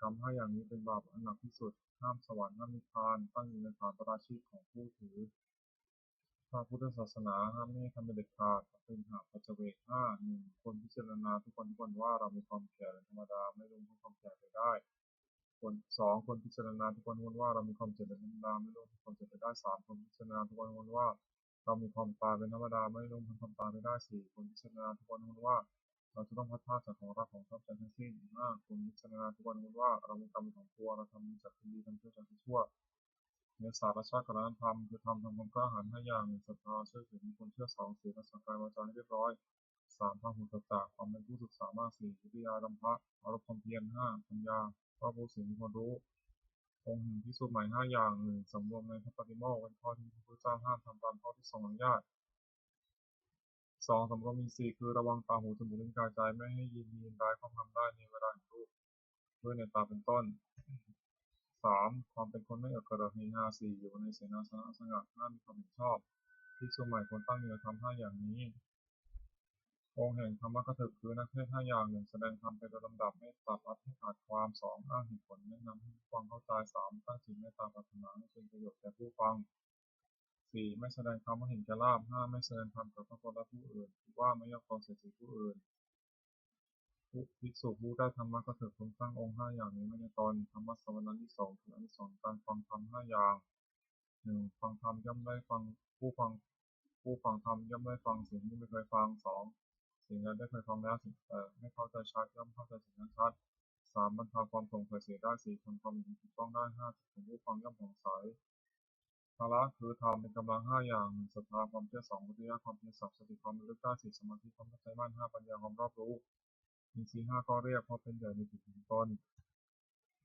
กรรมห้าอย่างนี้เป็นบาปอันหนักที่สุดห้ามสวรรค์ห้ามนิพพานตั้งอยู่ในฐานปราชิกของผู้ถือพระพุทธศาสนาห้ามไม่ให้ทำเป็นเด็ดขาดเป็นหาปัจเจเวกห้าหนึ่งคนพิจารณาทุกวันว่าเรามีความแก่เป็นธรรมดาไม่ลงพ้นความแก่ไปได้คนสองคนพิจารณาทุกวันว่าเรามีความเจ็บเป็นธรรมดาไม่ลงพ้นความเจ็บไปได้สามคนพิจารณาทุกวันว่าเรามีความตายเป็นธรรมดาไม่ลงพ้นความตายไปได้สี่คนพิจารณาทุกวันว่าเราจะต้องพัดพลาดจากของรักของชอบใจทั้งสิ้นห้าคนพิจารณาทุกวันว่าเรามีกรรมเป็นของตัวเราทำดีจากคนดีทำชั่วจากคนชั่วในศาสตร์ชาติกรณธรรมคือทำความกล้าหาญ5อย่างศรัทธาเชื่อถือมีคนเชื่อ2ศีลสังกายวาจาให้เรียบร้อย3พหุสัจจะความเป็นผู้ศึกษามาก4วิทยาดัมภะอารมณ์ความเพียร5ปัญญาพระผู้ศีลมีความรู้องค์แห่งพิสูจน์ใหม่5อย่าง1สำรวมในพระปฏิโมกข์เป็นข้อที่พระพุทธเจ้าห้ามทำตามข้อที่ทรงอนุญาต2สำรวมมี4คือระวังตาหูจมูกลิ้นกายใจไม่ให้ยินดีร้ายเข้าทำได้ในเวลาแห่งรูปด้วยในตาเป็นต้น3ความเป็นคนไม่เอิกกระเริกเฮฮา4อยู่ในเสนาสนะสงัด5มีความเห็นชอบภิกษุใหม่ควรตั้งอยู่ในธรรม5อย่างนี้องค์แห่งธรรมกถึกคือนักเทศน์5อย่าง1แสดงธรรมไปโดยลำดับไม่ตัดรัดให้ขาดความ2อ้างเหตุผลแนะนำให้ผู้ฟังเข้าใจ3ตั้งจิตเมตตาปรารถนาให้เป็นประโยชน์แก่ผู้ฟัง4ไม่แสดงธรรมให้เห็นแก่ลาภ5ไม่แสดงธรรมกับพระคนและผู้อื่นถือว่าไม่ยกตนเสียดสีผู้อื่นภิกษุผู้ได้ธรรมะก็ถึกพึงตั้งองค์5อย่างนี้ไว้ในตนธรรมะสวรรค์ที่2คืออานิสงส์การฟังธรรม5อย่าง1ฟังธรรมย่อมได้ฟังผู้ฟังธรรมย่อมได้ฟังสิ่งที่ไม่เคยฟัง2สิ่งใดได้เคยฟังแล้วสิ่งไม่เข้าใจชัดย่อมเข้าใจสิ่งนั้นชัด3บรรเทาความสงสัยเสียได้4ทำความถูกต้องได้5ถึงผู้ฟังย่อมผ่องใสภาระคือธรรมเป็นกำลัง5อย่าง1ศรัทธาความเชื่อ2วิทยาความเพียร3สติความระลึกได้4สมาธิความตั้งใจมั่น5ปัญญาความรอบรู้อินทรีย์5ก็เรียกเพราะเป็นใหญ่ในจิตของตน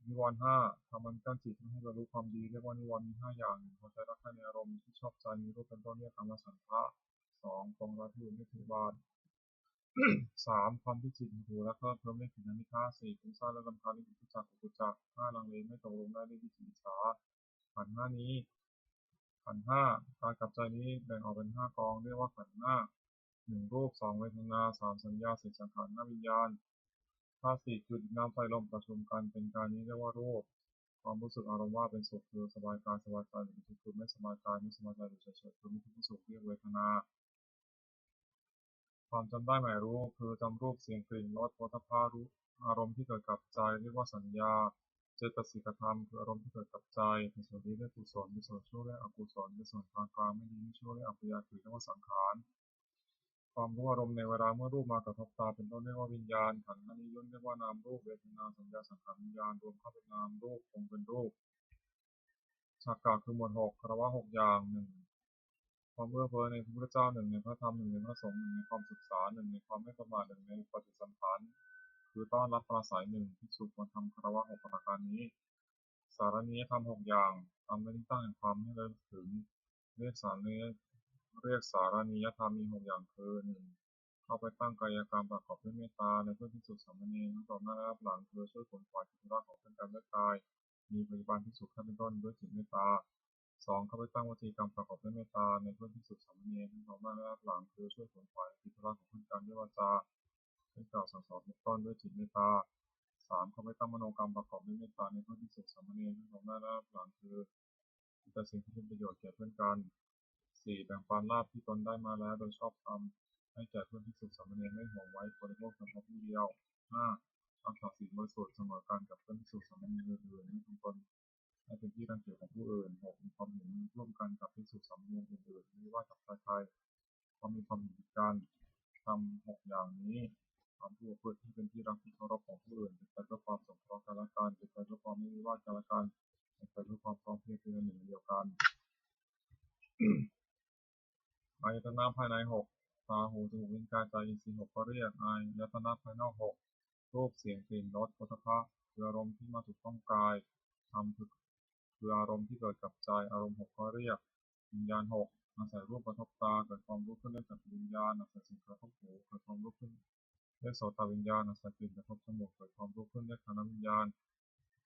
นิวรณ์5ทำมันกั้นจิตไม่ให้บรรลุความดีเรียกว่านิวรณ์มี5อย่าง1พอใจรักใคร่ในอารมณ์ที่ชอบใจมีรูปเป็นต้นเรียกกามฉันทะ2ปรงรักผู้อื่นไม่ถือบาป3ความที่จิตหูและเพิ่มไม่ถึงอนิจจา4ฟุ้งซ่านและรำคาญในอุทจักอุกุจจะ5ลังเลไม่ตกลงได้ด้วยวิจิกิจฉาขันธ์5นี้ขันธ์5กายกับใจนี้แบ่งออกเป็น5กองเรียกว่าขันธ์5 1รูป2เวทนา3สัญญา4สังขาร5วิญญาณธาตุ4คือดินน้ำไฟลมประชุมกันเป็นกายนี้เรียกว่ารูปความรู้สึกอารมณ์ว่าเป็นสุขคือสบายกายสบายใจหรือทุกข์คือไม่สบายกายไม่สบายใจหรือเฉยๆคือไม่ทุกข์ไม่สุขเรียกเวทนาความจำได้หมายรู้คือจำรูปเสียงกลิ่นรสโผฏฐัพพะรู้อารมณ์ที่เกิดกับใจเรียกว่าสัญญาเจตสิกธรรมคืออารมณ์ที่เกิดกับใจในส่วนนี้เรียกกุศลในส่วนชั่วเรียกอกุศลในส่วนกลางๆไม่ดีไม่ชั่วเรียกอัปยาคือเรียกว่าสังขารความรู้อารมณ์ในเวลาเมื่อรูปมากระทบตาเป็นต้นเรียกว่าวิญญาณขันธ์นี้ย่นเรียกว่านามรูปเวทนาสัญญาสังขารวิญญาณรวมเข้าเป็นนามรูปคงเป็นรูปฉักกะคือหมวด6คารวะ6อย่างความเอื้อเฟื้อในพระพุทธเจ้า1ในพระธรรม1ในพระสงฆ์1ในความศึกษา1ในความไม่ประมาท1ในปฏิสัมพันธ์คือต้อนรับปราศัยภิกษุควรทำคารวะ6ประการนี้สารณียธรรม6อย่างทำเป็นที่ตั้งแห่งความให้ระลึกถึงเรียกสารณียธรรมมี6อย่างคือ1เข้าไปตั้งกายกรรมประกอบด้วยเมตตาในเพื่อนภิกษุสามเณรทั้งต่อหน้าและรับหลังคือช่วยขนขวายธุระของเพื่อนกันและกายมีพยาบาลภิกษุขั้นเป็นต้นด้วยจิตเมตตา 2. เข้าไปตั้งวจีกรรมประกอบด้วยเมตตาในเพื่อนภิกษุสามเณรทั้งสองด้านและรับหลังคือช่วยขวนขวายกิจธุระของเพื่อนกันด้วยวาจาให้กล่าวสั่งสอนเป็นต้นด้วยจิตเมตตา 3. เข้าไปตั้งมโนกรรมประกอบด้วยเมตตาในเพื่อนภิกษุสามเณรทั้งสองด้านและรับหลังคือแต่สิ่งที่เป็นประโยชน์แก่เพื่อนกัน 4. แบ่งปันลาภที่ตนได้มาแล้วโดยชอบธรรมให้แก่เพื่อนภิกษุสามเณรไม่ห่วงไว้บริโภคเฉพาะผู้เดียว 5. รักษาศีลบริสุทธิ์เสมอกันกับเพื่อนภิกษุสามเณรอื่นๆไม่ทำตนให้เป็นที่รังเกียจของผู้อื่น 6. มีความเห็นร่วมกันกับภิกษุสามเณรอื่นๆไม่ว่ากับใครๆความมีความเห็นกันทำ6 อย่างนี้ทำเพื่อที่เป็นที่รักที่เคารพของผู้อื่นเป็นไปเพื่อความสงเคราะห์กันและกันเป็นไปเพื่อความไม่วิวาทกันและกันเป็นไปเพื่อความพร้อมเพรียงเป็นหนึ่งเดียวกัน อายตนะภายใน6ตาหูจมูกลิ้นกายใจอินทรีย์6ก็เรียกอายตนะภายนอก6รูปเสียงกลิ่นรสโผฏฐัพพะคืออารมณ์ที่มาถูกต้องกายธรรมคืออารมณ์ที่เกิดกับใจอารมณ์6ก็เรียกวิญญาณ6อาศัยรูปกระทบตาเกิดความรู้ขึ้นเรียกจักรวิญญาณอาศัยเสียงกระทบหูเกิดความรู้ขึ้นเรียกโสตวิญญาณอาศัยกลิ่นกระทบจมูกเกิดความรู้ขึ้นเรียกฆานวิญญาณ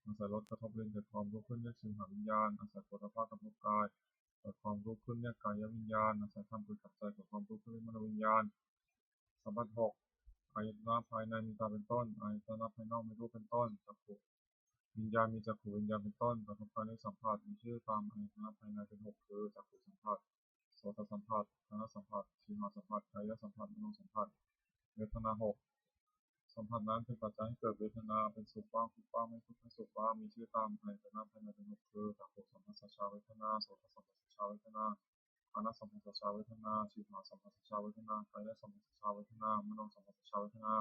อาศัยรสกระทบลิ้นเกิดความรู้ขึ้นเรียกชิวหวิญญาณอาศัยโผฏฐัพพะกระทบกายเกิดความรู้ขึ้นเรียกกายวิญญาณอาศัยธรรมเกิดกับใจเกิดความรู้ขึ้นเรียกมโนวิญญาณสัมผัส6อายตนะภายในมีตาเป็นต้นอายตนะภายนอกมีรูปเป็นต้นจักขุวิญญาณมีจักขุวิญญาณเป็นต้นกระทบกันด้วยสัมผัสมีชื่อตามอายตนะภายในเป็น6คือจักขุสัมผัสโสตสัมผัสฆานสัมผัสชิวหสัมผัสกายสัมผัสมโนสัมผัสเวทนา6สัมผัสนั้นเป็นปัจจัยให้เกิดเวทนาเป็นสุขบ้างทุกข์บ้างไม่ทุกข์ไม่สุขบ้างมีชื่อตามอายตนะภายในเป็น6คือจักขุสัมผัสสัจจเวทนาโสตสัมผัสสัจจเวทนาฆานสัมผัสสัจจเวทนาชิวหสัมผัสสัจจเวทนากายสัมผัสสัจจเวทนามโนสัมผัสสัจจเวทนา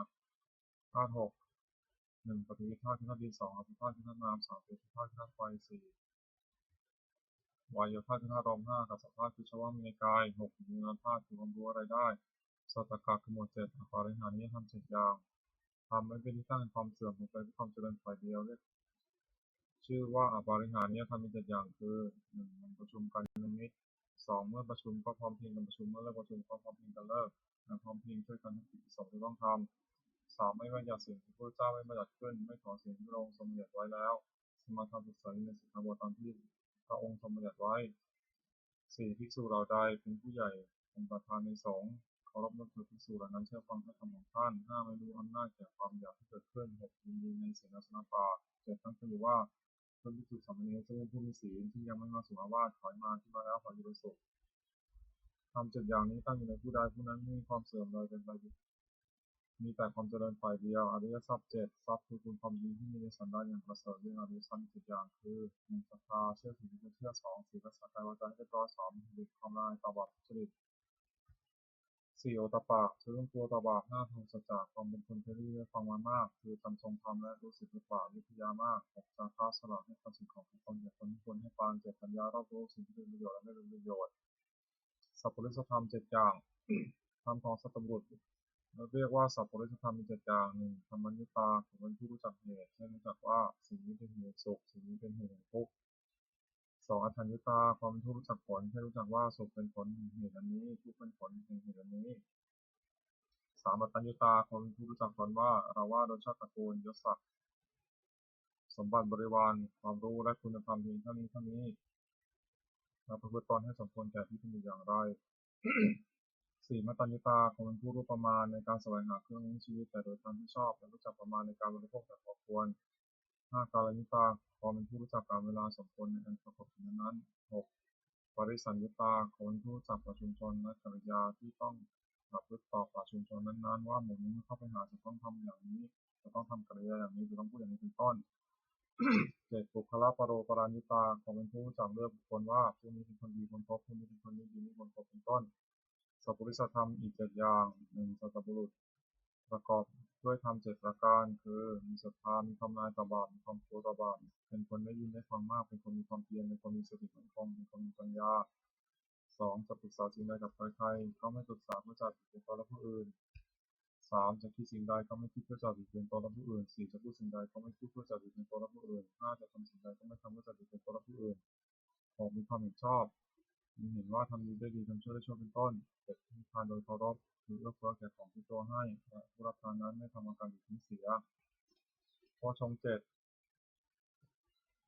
ธาตุ6 1. ปฐวีธาตุที่ธาตุดิน 2. อาโปธาตุที่ธาตุน้ำ 3. เตโชธาตุที่ธาตุไฟ 4. วายโยธาตุที่ธาตุลม 5. กัสสปธาตุคือชวามีในกาย 6. วิญญาณธาตุคือความรู้อะไรได้สัตตกะคือหมวด 7. อปาริหานิยธรรม 7 อย่างทำไม่เป็นที่ตั้งแห่งความเสื่อมเป็นไปเพื่อความเจริญฝ่ายเดียวเรียกชื่อว่าอปาริหานิยธรรมมี 7 อย่างคือ 1. มันประชุมกันเป็นมิตร 2. เมื่อประชุมก็พร้อมเพรียงกันประชุมเมื่อเลิกประชุมก็พร้อมเพรียงกันเลิกพร้อมเพรียงช่วยกันทุกกิจที่สงฆ์ต้องทำ 3. ไม่บัญญัติสิ่งที่พระเจ้าไม่บัญญัติขึ้นไม่ถอนสิ่งที่พระองค์ทรงบัญญัติไว้แล้วสมาทานศึกษาในสิกขาบทตามที่พระองค์ทรงบัญญัติไว้ 4. ภิกษุเหล่าใดเป็นผู้ใหญ่เป็นประธานในสงฆ์เคารพนับถือภิกษุเหล่านั้นเชื่อฟังพระธรรมของท่าน 5. ไม่รู้อำนาจแก่ความอยากที่เกิดขึ้น 6. ยินดีในเสนาสนะป่า 7. ตั้งคือว่าเพื่อนภิกษุสามเณรซึ่งเป็นผู้มีศีลที่ยังไม่มาสู่อาวาสถอยมาที่มาแล้วขออยู่เป็นสุขทำ7 อย่างนี้ตั้งอยู่ในผู้ใดผู้นั้นไม่มีความเสื่อมเลยเป็นไปมีแต่ความเจริญฝ่ายเดียวอริยทรัพย์ 7 ทรัพย์คือคุณความดีที่มีในสันดานอย่างประเสริฐเรื่องอริยทรัพย์7 อย่างคือ 1. ศรัทธาเชื่อถือที่เชื่อ 2. ศีลรักษากายวาจาให้เรียบร้อย 3. หลีกความละอายต่อบาปทุจริต 4. โอตตัปปะคือเรื่องกลัวต่อบาป 5. โทสะจากความเป็นคนที่ได้ยินฟังมามากคือทำทรงธรรมและรู้สึกหรือเปล่าวิทยามาก 6. จาคะสละให้ความสิ่งของทุกคนอย่าคนที่ควรให้ปาน 7. ปัญญารอบรู้สิ่งที่เป็นประโยชน์และไม่เป็นประโยชน์สัพพุริสธรรม 7 อย่างธรรมของสัตบุรุษเรียกว่าสัพพุริสธรรมมี 7 อย่าง 1. ธรรมัญญตาคือเป็นผู้รู้จักเหตุเช่นรู้จักว่าสิ่งนี้เป็นเหตุสุขสิ่งนี้เป็นเหตุแห่งทุกข์ 2. อัฏฐัญญตาความเป็นผู้รู้จักผลให้รู้จักว่าสุขเป็นผลแห่งเหตุอันนี้ทุกข์เป็นผลแห่งเหตุอันนี้ 3. อัตตัญญตาความเป็นผู้รู้จักตนว่าเราว่าโดยชาติตระกูลยศศักดิ์สมบัติบริวารความรู้และคุณธรรมเพียงเท่านี้เราประพฤติตนให้สมควรแก่ที่เป็นอย่างไร 4. มัตตัญญตาความเป็นผู้รู้ประมาณในการแสวงหาเครื่องเลี้ยงชีวิตแต่โดยทางที่ชอบและรู้จักประมาณในการบริโภคแต่พอควร 5. กาลยุตาความเป็นผู้รู้จักกาลเวลาสมควรในการประกอบสิ่งนั้น 6. ปริสัญญตาความเป็นผู้รู้จักต่อชุมชนและกิริยาที่ต้องประพฤติต่อชุมชนนั้นๆว่าหมู่นี้เข้าไปหาจะต้องทำอย่างนี้จะต้องทำกิริยาอย่างนี้จะต้องพูดอย่างนี้เป็นต้น 7. ปุคละปโรปราณิตาความเป็นผู้รู้จักเลือกบุคคลว่าผู้นี้เป็นคนดีคนพบผู้นี้เป็นคนไม่ดีไม่ควรพบเป็นต้นสัพพุริสธรรมอีก 7 อย่าง 1. สัตบุรุษประกอบด้วยธรรม 7 ประการคือมีศรัทธามีความนายต่อบาปมีความกลัวต่อบาปเป็นคนได้ยินได้ฟังมากเป็นคนมีความเพียรเป็นคนมีสติมั่นคงเป็นคนมีปัญญา 2. จะปรึกษาสิ่งใดกับใครๆก็ไม่ปรึกษาเพื่อจะบิดเบือนตนและผู้อื่น 3. จะคิดสิ่งใดก็ไม่คิดเพื่อจะบิดเบือนตนและผู้อื่น 4. จะพูดสิ่งใดก็ไม่พูดเพื่อจะบิดเบือนตนและผู้อื่น 5. จะทำสิ่งใดก็ไม่ทำเพื่อจะบิดเบือนตนและผู้อื่น 6. มีความเห็นชอบมีเห็นว่าทำดีได้ดีทำชั่วได้ชั่วเป็นต้น 7. ให้ทานโดยเคารพคือเอื้อเฟื้อแก่ของที่ตัวให้และผู้รับทานนั้นไม่ทำอาการบิดทิ้งเสียโพชฌงค์ 7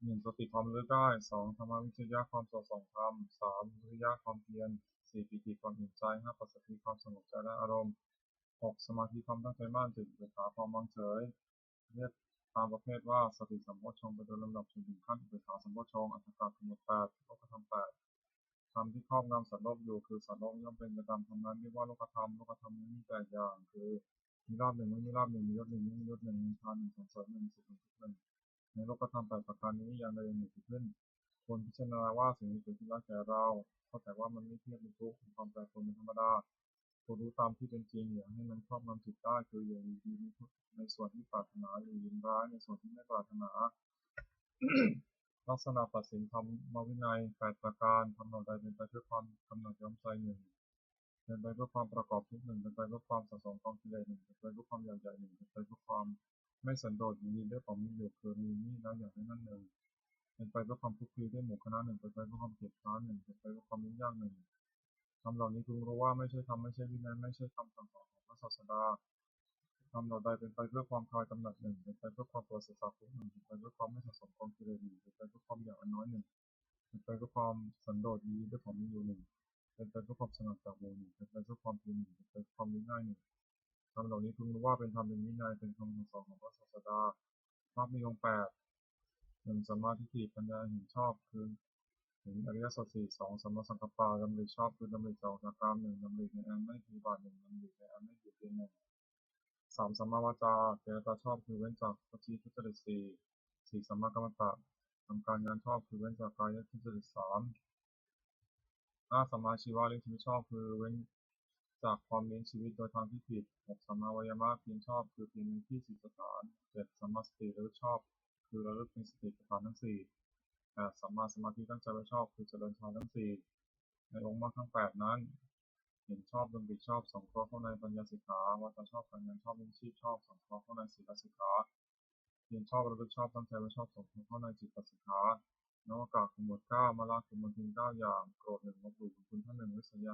1. สติความระลึกได้ 2. ธรรมวิจยะความสดส่องธรรม 3. วิริยะความเพียร 4. ปิติความอิ่มใจ 5. ปัสสัทธิความสงบใจและอารมณ์ 6. สมาธิความตั้งใจมั่น 7. อุเบกขาความวางเฉยเรียกตามประเภทว่าสติสัมโพชฌงค์ไปโดยลำดับจนถึงขั้นอุเบกขาสัมโพชฌงค์อัตถกะทั้งหมด8โลกธรรม8ธรรมที่ครอบงำสัตว์โลกอยู่คือสัตว์โลกย่อมเป็นไปตามธรรมนั้นเรียกว่าโลกธรรมโลกธรรมนี้มี8อย่างคือมีลาภหนึ่งไม่มีลาภหนึ่งมียศหนึ่งไม่มียศหนึ่งมีทานหนึ่งสรรเสริญหนึ่งสุขหนึ่งทุกข์หนึ่งในโลกธรรม8ประการนี้อย่างใดอย่างหนึ่งเกิดขึ้นควรพิจารณาว่าสิ่งนี้เป็นที่รักแก่เราเข้าใจว่ามันไม่เที่ยงเป็นทุกข์มีความแปรปรวนเป็นธรรมดาควรรู้ตามที่เป็นจริงอย่าให้มันครอบงำจิตได้คืออย่ายินดีในส่วนที่ปรารถนาอย่ายินร้ายในส่วนที่ไม่ปรารถนา ลักษณะตัดสินธรรมวินัย8ประการทำเหล่าใดเป็นไปเพื่อความกำหนัดย้อมใจหนึ่งเป็นไปเพื่อความประกอบทุกหนึ่งเป็นไปเพื่อความสะสมกองกิเลสหนึ่งเป็นไปเพื่อความอยากใหญ่หนึ่งเป็นไปเพื่อความไม่สันโดษยินดีด้วยของมีอยู่คือมีนี่แล้วอย่างนั้นนั่นหนึ่งเป็นไปเพื่อความทุกข์ทีด้วยหมู่คณะหนึ่งเป็นไปเพื่อความเกลียดค้านหนึ่งเป็นไปเพื่อความยุ่งยากหนึ่งทำเหล่านี้พึงรู้ว่าไม่ใช่ธรรมไม่ใช่วินัยไม่ใช่คำสั่งสอนของพระศาสดาทำเหล่าใดเป็นไปเพื่อความคลายกำหนัดหนึ่งเป็นไปเพื่อความตัวเสียสละทุกหนึ่งเป็นไปเพื่อความไม่สะสมกองกิเลสหนึ่งเป็นไปเพื่อความอยากอันน้อยหนึ่งเป็นไปเพื่อความสันโดษยินดีด้วยของมีอยู่หนึ่งเป็นไปเพื่อความสงัดจากหมู่หนึ่งเป็นไปเพื่อความเพียรหนึ่งเป็นไปเพื่อความง่ายหนึ่งคำเหล่านี้พึงรู้ว่าเป็นธรรมเป็นวินัยเป็นคำสั่งสอนของพระศาสดามรรคมีองค์8 1. สัมมาทิฏฐิปัญญาเห็นชอบคือถึงอริยสัจสี่ 2. สัมมาสังกัปปะดำริชอบคือดำริออกจากกามหนึ่งดำริในอันไม่มีบาปหนึ่งดำริในอันไม่เบียดเบียนหนึ่ง 3. สัมมาวาจาเจรจาชอบคือเว้นจากวจีทุจริต4 4. สัมมากัมมันตะทำการงานชอบคือเว้นจากกายทุจริต3 5. สัมมาชีวะเลี้ยงชีวิตชอบคือเว้นจากความเลี้ยงชีวิตโดยทางที่ผิด 6. สัมมาวายามะเพียรชอบคือเพียรในที่สิสถาน 7. สัมมาสติระลึกชอบคือระลึกในสติปัฏฐานทั้ง4 8. สัมมาสมาธิตั้งใจไว้ชอบคือเจริญฌานทั้ง4ในองค์มรรคทั้ง8นั้นเห็นชอบดำริชอบสงเคราะห์เข้าในปัญญาสิกขาวาจาชอบการงานชอบเลี้ยงชีพชอบสงเคราะห์เข้าในศีลสิกขาเพียรชอบระลึกชอบตั้งใจไว้ชอบสงเคราะห์เข้าในจิตสิกขานวากาขมวด9มาลาขมวดทิน9อย่างโกรธ1ลบหลู่คุณท่าน1วิสัยยา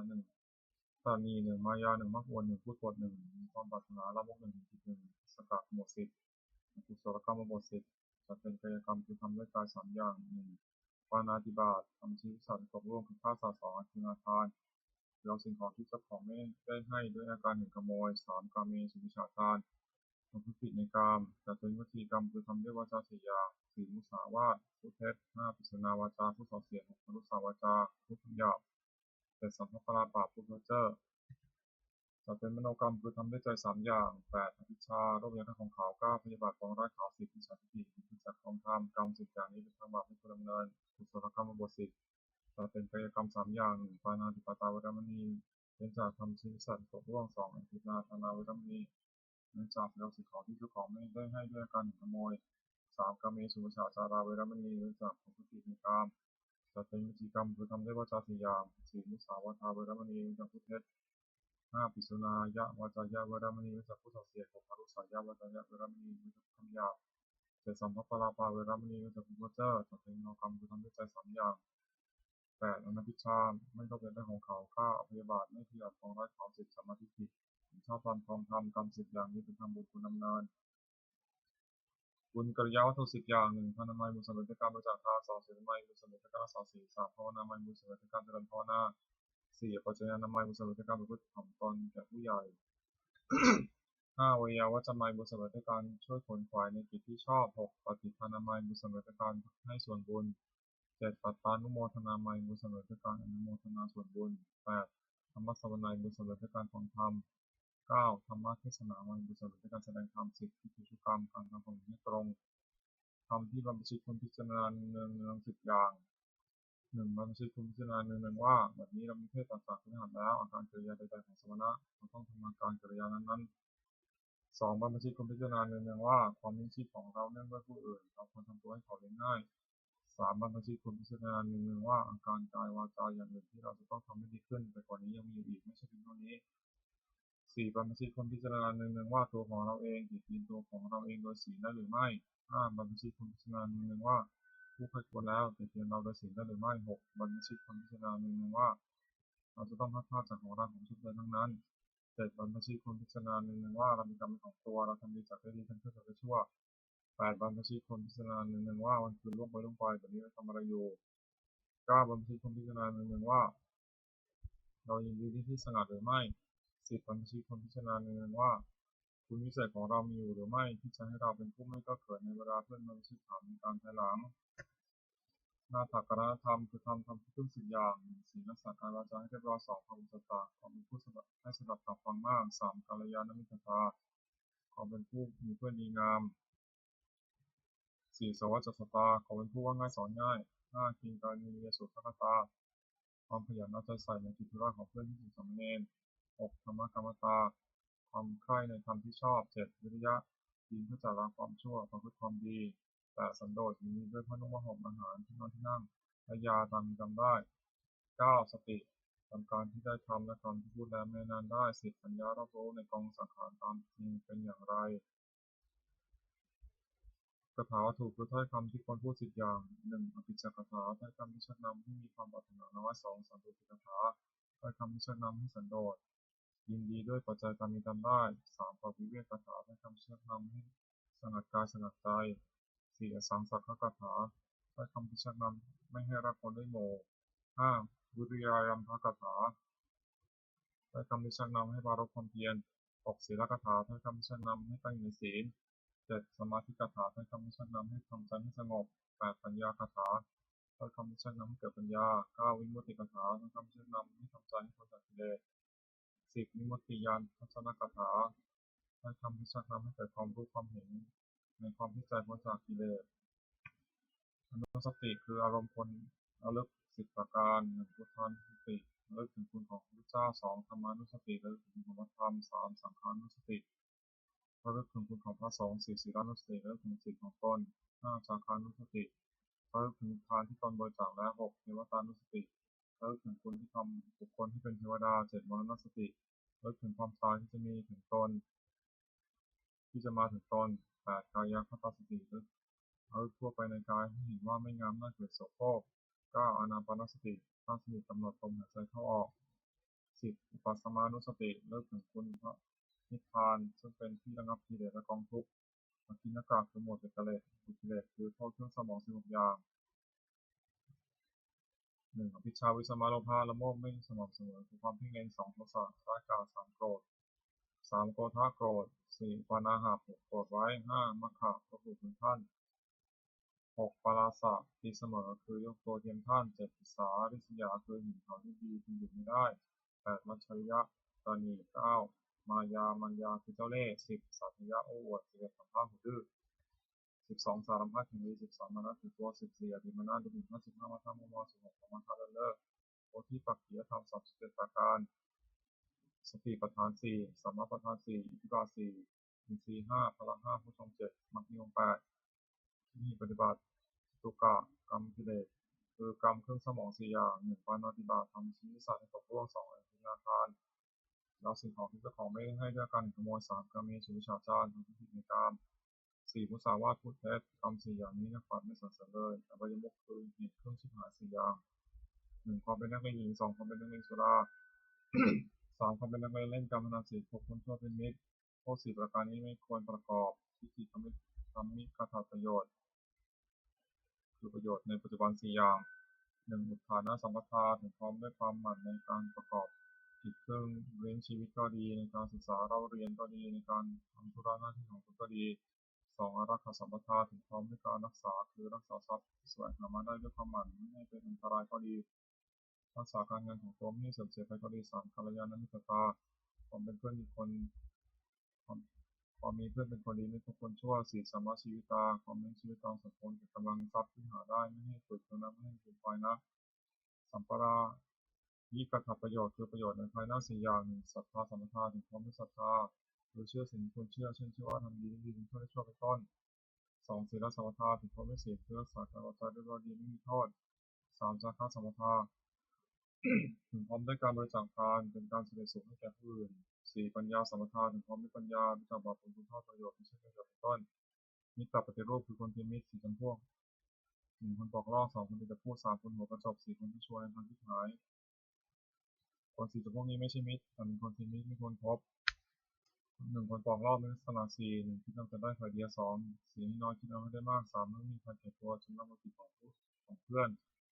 1ตานี1มายา1มรรควน1พูดปด1มีความปรารถนาละโมก1จิต1สกัดหมวด10กุศลกรรมบท10จะเป็นกายกรรมคือทำด้วยกาย3อย่าง1ปาณาติบาตทำชีวิตสัตว์ตกร่วมคือฆ่าสัตว์2อธินาทานเราสิ่งของที่เจ้าของไม่ได้ให้ด้วยอาการ1ขโมย3กาเมสุวิชาทานประพฤติผิดในกามแต่เป็นวิธีกรรมคือทำด้วยวาจา4อย่าง4มุสาวาทพูดเท็จ5ปิศนาวาจาพูดส่อเสียด6มนุสาวาจาพูดคำหยาบ7สัมภปราปาพูดเพ้อเจ้อจะเป็นมโนกรรมคือทำด้วยใจ3อย่าง8อภิชาโรคยาของขาว9พยาบาทของร้ายขาว10มิจฉาทิฏฐิคือจักของธรรมกรรม10อย่างนี้เป็นทางบาปไม่ควรดำเนินกุศลกรรมบท10จะเป็นกายกรรม3อย่าง1ปาณาติปาตาเวรมณีเป็นจากทำชีวิตสัตว์ตกล่วง2อธินาทานาเวรมณีเนื่องจากเราสิ่งของที่เจ้าของไม่ได้ให้ด้วยการขโมย3กาเมสุวชาจาราเวรมณีเนื่องจากผลผลิตในกามจะเป็นวิธีกรรมคือทำด้วยวาจา4อย่าง4มุสาวาทาเวรมณีเนื่องจากพูดเท็จ5ปิสุนายะวาจายะเวรมณีเนื่องจากพูดส่อเสียด6อรุสายะวาจายะเวรมณีเนื่องจากคำหยาบ7สัมภปราปาเวรมณีเนื่องจากพูดเพ้อเจ้อจะเป็นมโนกรรมคือทำด้วยใจ3อย่าง8อนัพิชฌาไม่ต้องเป็นเรื่องของเขา9อภยาบาทไม่พยาบาทของร้ายเขา10สัมมาทิฏฐิชอบตามกองธรรมกรรม10อย่างนี้เป็นธรรมบุญคุณดำเนินบุญกริยาวัตถุ10อย่าง1ทานามัยบุญสำเร็จด้วยการบริจาคทาน2ศีลนามัยบุญสำเร็จด้วยการรักษาศีล3ภาวนามัยบุญสำเร็จด้วยการเจริญภาวนา4ปัจจญานามัยบุญสำเร็จด้วยการประพฤติถ่อมตนแก่ผู้ใหญ่5วิยาวัจจะมัยบุญสำเร็จด้วยการช่วยขนขวายในกิจที่ชอบ6ปฏิภาณามัยบุญสำเร็จด้วยการให้ส่วนบุญ7ปัตตานุโมทนามัยบุญสำเร็จด้วยการอนุโมทนาส่วนบุญ8ธรรมสวนัยบุญสำเร็จด้วยการฟังธรรม9ธรรมเทศนาวันบุญสำเร็จด้วยการแสดงธรรม10พิธีกรรมการทำความให้ตรงทำที่บรรพชิตคนพิจารณาเนือง10อย่าง1บรรพชิตคนพิจารณาเนืองว่าแบบนี้เรามีเพศต่างๆที่หันแล้วอาการกิริยาใดๆของสมณะเราต้องทำอาการกิริยานั้นๆ2บรรพชิตคนพิจารณาเนืองว่าความมีชีพของเราเนื่องด้วยผู้อื่นเราควรทำตัวให้เขาเลี้ยงง่าย3บรรพชิตคนพิจารณาเนืองว่าอาการกายวาจาอย่างอื่นที่เราจะต้องทำให้ดีขึ้นแต่ก่อนนี้ยังมีอยู่อีกไม่ใช่เพียงเท่านี้4บรรพชิตคนพิจารณาเนืองว่าตัวของเราเองผิดศีลตัวของเราเองโดยศีลได้หรือไม่5บรรพชิตคนพิจารณาเนืองว่าผู้ใครควรแล้วติเตียนเราโดยศีลได้หรือไม่6บรรพชิตคนพิจารณาเนืองว่าเราจะต้องพัดพลาดจากของเราของชุดเดินทั้งนั้น7บรรพชิตคนพิจารณาเนืองว่าเรามีกรรมเป็นของตัวเราทำดีจากได้ดีทำชั่วจากได้ชั่ว 8 บรรพชิตคนพิจารณาหนึ่งว่าวันคืนล่วงไปแบบนี้เราทำอะไรอยู่ 9 บรรพชิตคนพิจารณาหนึ่งว่าเรายินดีที่สงัดหรือไม่ 10 บรรพชิตคนพิจารณาหนึ่งว่าคุณวิเศษของเรามีอยู่หรือไม่ที่จะให้เราเป็นผู้ไม่ก็เกิดในเวลาเพื่อนบรรพชิตถามในการภายหลังนาถกรณธรรมคือทำทุกสิ่งอย่างศีลรักษาการวาจาให้เรียบร้อย2ความสัตย์ความเป็นผู้ให้สดับตับฟังมาก3กัลยาณมิตรความเป็นผู้มีเพื่อนดีงาม4สวัสดิตาความเป็นผู้ว่าง่ายสอนง่าย5กินการมีสุขตาความขยันเอาใจใส่ในกิจธุระของเพื่อนที่ถูกสำเนิน6ธรรมกรรมตาความใคร่ในธรรมที่ชอบ7วิริยะยินเพื่อจะละความชั่วประพฤติความดี8สันโดษมีด้วยพระนุ่งห่มอาหารที่นอนที่นั่งและยาตามจำได้9สติทำการที่ได้ทำและคำที่พูดแล้วไม่นานได้10ปัญญารอบรู้ในกองสังขารตามจริงเป็นอย่างไรคาถาวัตถุคือถ้อยคำที่ควรพูด10อย่าง1อภิจักคาถาถ้อยคำที่ชักนำให้มีความปรารถนาน้อย2สันตุติคาถาถ้อยคำที่ชักนำให้สันโดษยินดีด้วยปัจจัยตามมีตามได้3ปวิเวกคาถาถ้อยคำที่ชักนำให้สงัดกายสงัดใจ4อสังสักขคาถาถ้อยคำที่ชักนำไม่ให้รักคนด้วยโม5วิริยารัมภคาถาถ้อยคำที่ชักนำให้ปรารภความเพียร6ศีลคาถาถ้อยคำที่ชักนำให้ตั้งอยู่ในศีล7สมาธิคาถาถ้อยคำที่ชักนำให้ทำใจให้สงบ8ปัญญาคาถาถ้อยคำที่ชักนำให้เกิดปัญญา9วิมุตติคาถาถ้อยคำที่ชักนำให้ทำใจให้พ้นจากกิเลส10วิมุตติญาณทัศนคาถาถ้อยคำที่ชักนำให้เกิดความรู้ความเห็นในความที่ใจพ้นจากกิเลสอนุสติคืออารมณ์คนระลึก10ประการ1พุทธานุสติระลึกถึงคุณของพระพุทธเจ้า2ธรรมานุสติระลึกถึงคุณของพระธรรม3สังฆานุสติระลึกถึงคุณของพระสงฆ์4ศีลานุสติระลึกถึงศีลของตน5จาคานุสติระลึกถึงทานที่ตนบริจาคและ6เทวตานุสติระลึกถึงคุณที่ทำบุคคลที่เป็นเทวดา7มรณสติระลึกถึงความตายที่จะมีถึงตนที่จะมาถึงตน8กายคตาสติระลึกทั่วไปในกายให้เห็นว่าไม่งามน่าเกลียดโสโครก9อานาปานสติตั้งสติกำหนดลมหายใจเข้าออก10อุปัสสมานุสติระลึกถึงคุณพระนิพพานซึ่งเป็นที่ระงับกิเลสและกองทุกข์อคินกะคือหมดกิเลสคือโทษเครื่องสมอง16อย่าง1อภิชฌาวิสมาโลภะละโมบไม่สม่ำเสมอคือความเพ่งเล็ง2โทสะร้ายกาจ3โกรธ3โกธาโกรธ4ปานาหะ6โกรธไว้5มัคคะก็คือคุณท่าน6ปาราสะตีเสมอคือยกตัวเทียมท่าน7อิสสาริษยาคือหินเขาที่ดีคุณหยุดไม่ได้8มัจฉริยะตานี9มายามัญญาคือเจ้าเล่ห์10สัพยะโอ้อวด11สัมภาษณ์หูดื้อ12สารพัดถึงดี13มานะถือตัว14อธิมานะดูหมิ่น15มัทธะมุม16ของมัทธะเลิศเลิศโพธิปักขิยธรรม37ประการสติปัฏฐาน4สัมมาปัฏฐาน4อิทธิบาท4อินทรีย์5พละ5ผู้ทรง7มรรคมีองค์8ที่มีปฏิบัติตุกะกรรมกิเลสคือกรรมเครื่องสมอง4อย่าง1ปาณาติบาตทำชี้สัตว์ให้ตกล่วง2อธินาทานเราสิ่งของที่เจ้าของไม่ให้ด้วยการขโมย3กาเมสุวิชฌาจารทำผิดในกาม4มุสาวาทพูดเท็จกรรม4อย่างนี้นักปราชญ์ไม่สรรเสริญเลยอบายมุขคือเหตุเครื่องชิบหาย4อย่าง1ความเป็นนักเลงหญิง2ความเป็นนักเลงสุรา3ความเป็นนักเลงเล่นการพนัน4 6คนชั่วเป็นมิตรโทษ4ประการนี้ไม่ควรประกอบทิฏฐิทำมิคาถาประโยชน์คือประโยชน์ในปัจจุบัน4อย่าง1อุทานะสัมปทาถึงพร้อมด้วยความหมั่นในการประกอบกิจเครื่องเลี้ยงชีวิตก็ดีในการศึกษาเราเรียนก็ดีในการทำธุระหน้าที่ของตนก็ดี2อารักขาสัมปทาถึงพร้อมด้วยการรักษาคือรักษาทรัพย์ที่แสวงหามาได้ด้วยความหมั่นไม่ให้เป็นอันตรายก็ดีรักษาการงานของตัวไม่ให้เสื่อมเสียไปก็ดี3กัลยาณมิตรตาความเป็นเพื่อนมีคนความมีเพื่อนเป็นคนดีไม่ทุกคนชั่ว4สัมมาชีวิตาความมีชีวิตตามสมควรกับกำลังทรัพย์ที่หาได้ไม่ให้ฝึกจนนับไม่ให้ฝึกไปนะสัมปรายิกถประโยชน์คือประโยชน์ในภายหน้า4อย่าง1ศรัทธาสัมปทาถึงพร้อมด้วยศรัทธาคือเชื่อสิ่งที่ควรเชื่อเช่นเชื่อว่าทำดีได้ดีทำชั่วได้ชั่วเป็นต้น2ศีลสัมปทาถึงพร้อมด้วยศีลเพื่อรักษากายวาจาด้วยดีไม่มีโทษ3จาคะสัมปทาถึงพร้อมด้วยการบริจาคทานเป็นการเสด็จสุขให้แก่ผู้อื่น4ปัญญาสัมปทาถึงพร้อมด้วยปัญญารู้จักบาปผลคุณโทษประโยชน์ไม่ใช่ประโยชน์เป็นต้นมิตรปฏิรูปคือคนที่มิตร4จำพวก1คนปอกลอก2คนที่จะพูด3คนหัวกระจบ4คนที่ชวนในทางที่หายคน4จำพวกนี้ไม่ใช่มิตรแต่เป็นคนที่มิตรไม่ควรคบ 1 คนปองรอบมีลักษณะ 4 1คิดนำแต่ได้ฝ่ายเดียว 2 4ให้น้อยคิดนำให้ได้มาก 3ไม่มีใครแก่ตัวจนนับว่าผิดของเพื่อน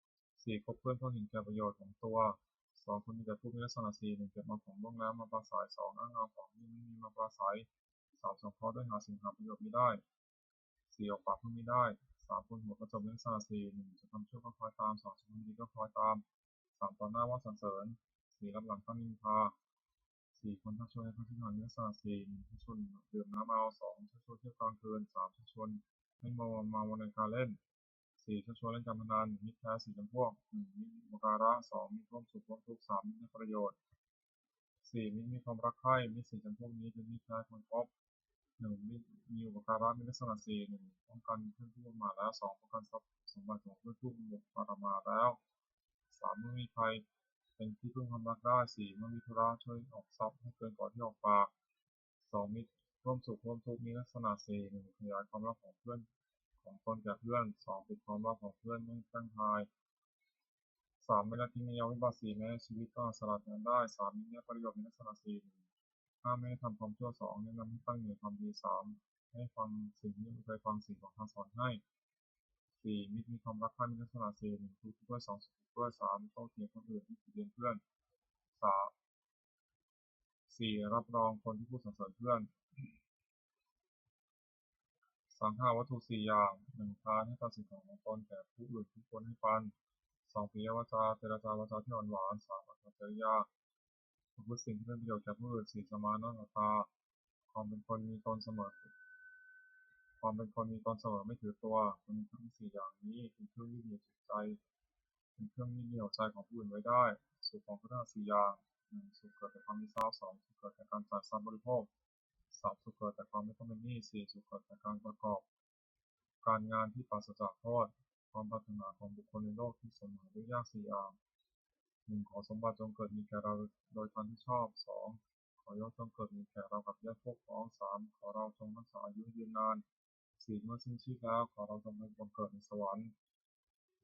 4คบเพื่อนเพราะเห็นแก่ประโยชน์ของตัว 2คนมีแต่พูดมีลักษณะ 4 1เก็บเอาของล่วงแล้วมาปราศัย 2อ้างเอาของที่ไม่มีมาปราศัย 3สงเคราะห์ด้วยหาสิ่งหาประโยชน์ไม่ได้ 4ออกปากเพื่อไม่ได้ 3คนหัวกระจบมีลักษณะ 4 1จะทำชั่วก็คอยตาม 2จะทำดีก็คอยตาม 3ต่อหน้าว่าสรรเสริญ 4รับหลังตั้งนินทา 4คนชักชวนให้เขาที่นอนมีลักษณะ 4 1ชักชวนดื่มน้ำเมา 2ชักชวนเที่ยวกลางคืน 3ชักชวนให้เมาในการเล่น 4ชักชวนเล่นการพนัน มิตรแท้4จำพวก 1มิตรมีอุปการะ 2มิตรร่วมสุขร่วมทุกข์ 3มิตรให้ประโยชน์ 4มิตรมีความรักใคร่ มิตร4จำพวกนี้เป็นมิตรแท้ควรคบ 1มิตรมีอุปการะมีลักษณะ 4 1ป้องกันเพื่อนผู้ประมาทแล้ว 2ป้องกันทรัพย์สมบัติของเพื่อนผู้ประมาทแล้ว 3เมื่อมีใครเป็นที่พึ่งความรักได้ 4เมื่อมีธุระช่วยออกทรัพย์ให้เกินกว่าที่ออกปาก 2มิตรร่วมสุขร่วมทุกข์มีลักษณะ 4 1ขยายความรักของเพื่อนของตนแก่เพื่อน 2ปิดความลับของเพื่อนไม่แพร่งพราย 3ไม่ละทิ้งในยามวิบัติ 4แม้ชีวิตก็สลัดงานได้ 3มิตรให้ประโยชน์มีลักษณะ 4 5ไม่ให้ทำความชั่ว 2แนะนำให้ตั้งอยู่ในความดี 3ให้ฟังสิ่งที่ไม่เคยฟังสิ่งของท่านสอนให้ 4มิตรมีความรักใคร่มีลักษณะ 4 1ทุกข์ด้วย 2สุขด้วย 3โต้เถียงคนอื่นที่ติเตียนเพื่อน 3 4รับรองคนที่พูดสรรเสริญเพื่อน สังหาวัตถุ 4 อย่าง 1 ทานให้ปันสิ่งของตนแก่ผู้อื่นที่ควรให้ปัน 2ปิยวาจาเจรจาวาจาที่อ่อนหวาน 3อัตจริยาประพฤติสิ่งที่เป็นประโยชน์แก่ผู้อื่น 4สมานะตาความเป็นคนมีตนเสมอไม่ถือตัวคนทั้ง 4 อย่างนี้เป็นเครื่องยึดเหนี่ยวจิตใจเป็นเครื่องยึดเหนี่ยวใจของผู้อื่นไว้ได้ สุขของพระธรรม 4 อย่าง 1สุขเกิดจากความมีทรัพย์ 2สุขเกิดจากการจ่ายทรัพย์บริโภค 3สุขเกิดจากความไม่ต้องเป็นหนี้ 4สุขเกิดจากการประกอบการงานที่ปราศจากโทษ ความปรารถนาของบุคคลในโลกที่สมหาด้วยยาก 4 อย่าง 1ขอสมบัติจงเกิดมีแก่เราโดยทางที่ชอบ 2ขอยศจงเกิดมีแก่เรากับญาติพวกพ้อง 3ขอเราจงรักษาอายุยืนนาน 4เมื่อสิ้นชีพแล้วขอเราจงไปบังเกิดในสวรรค์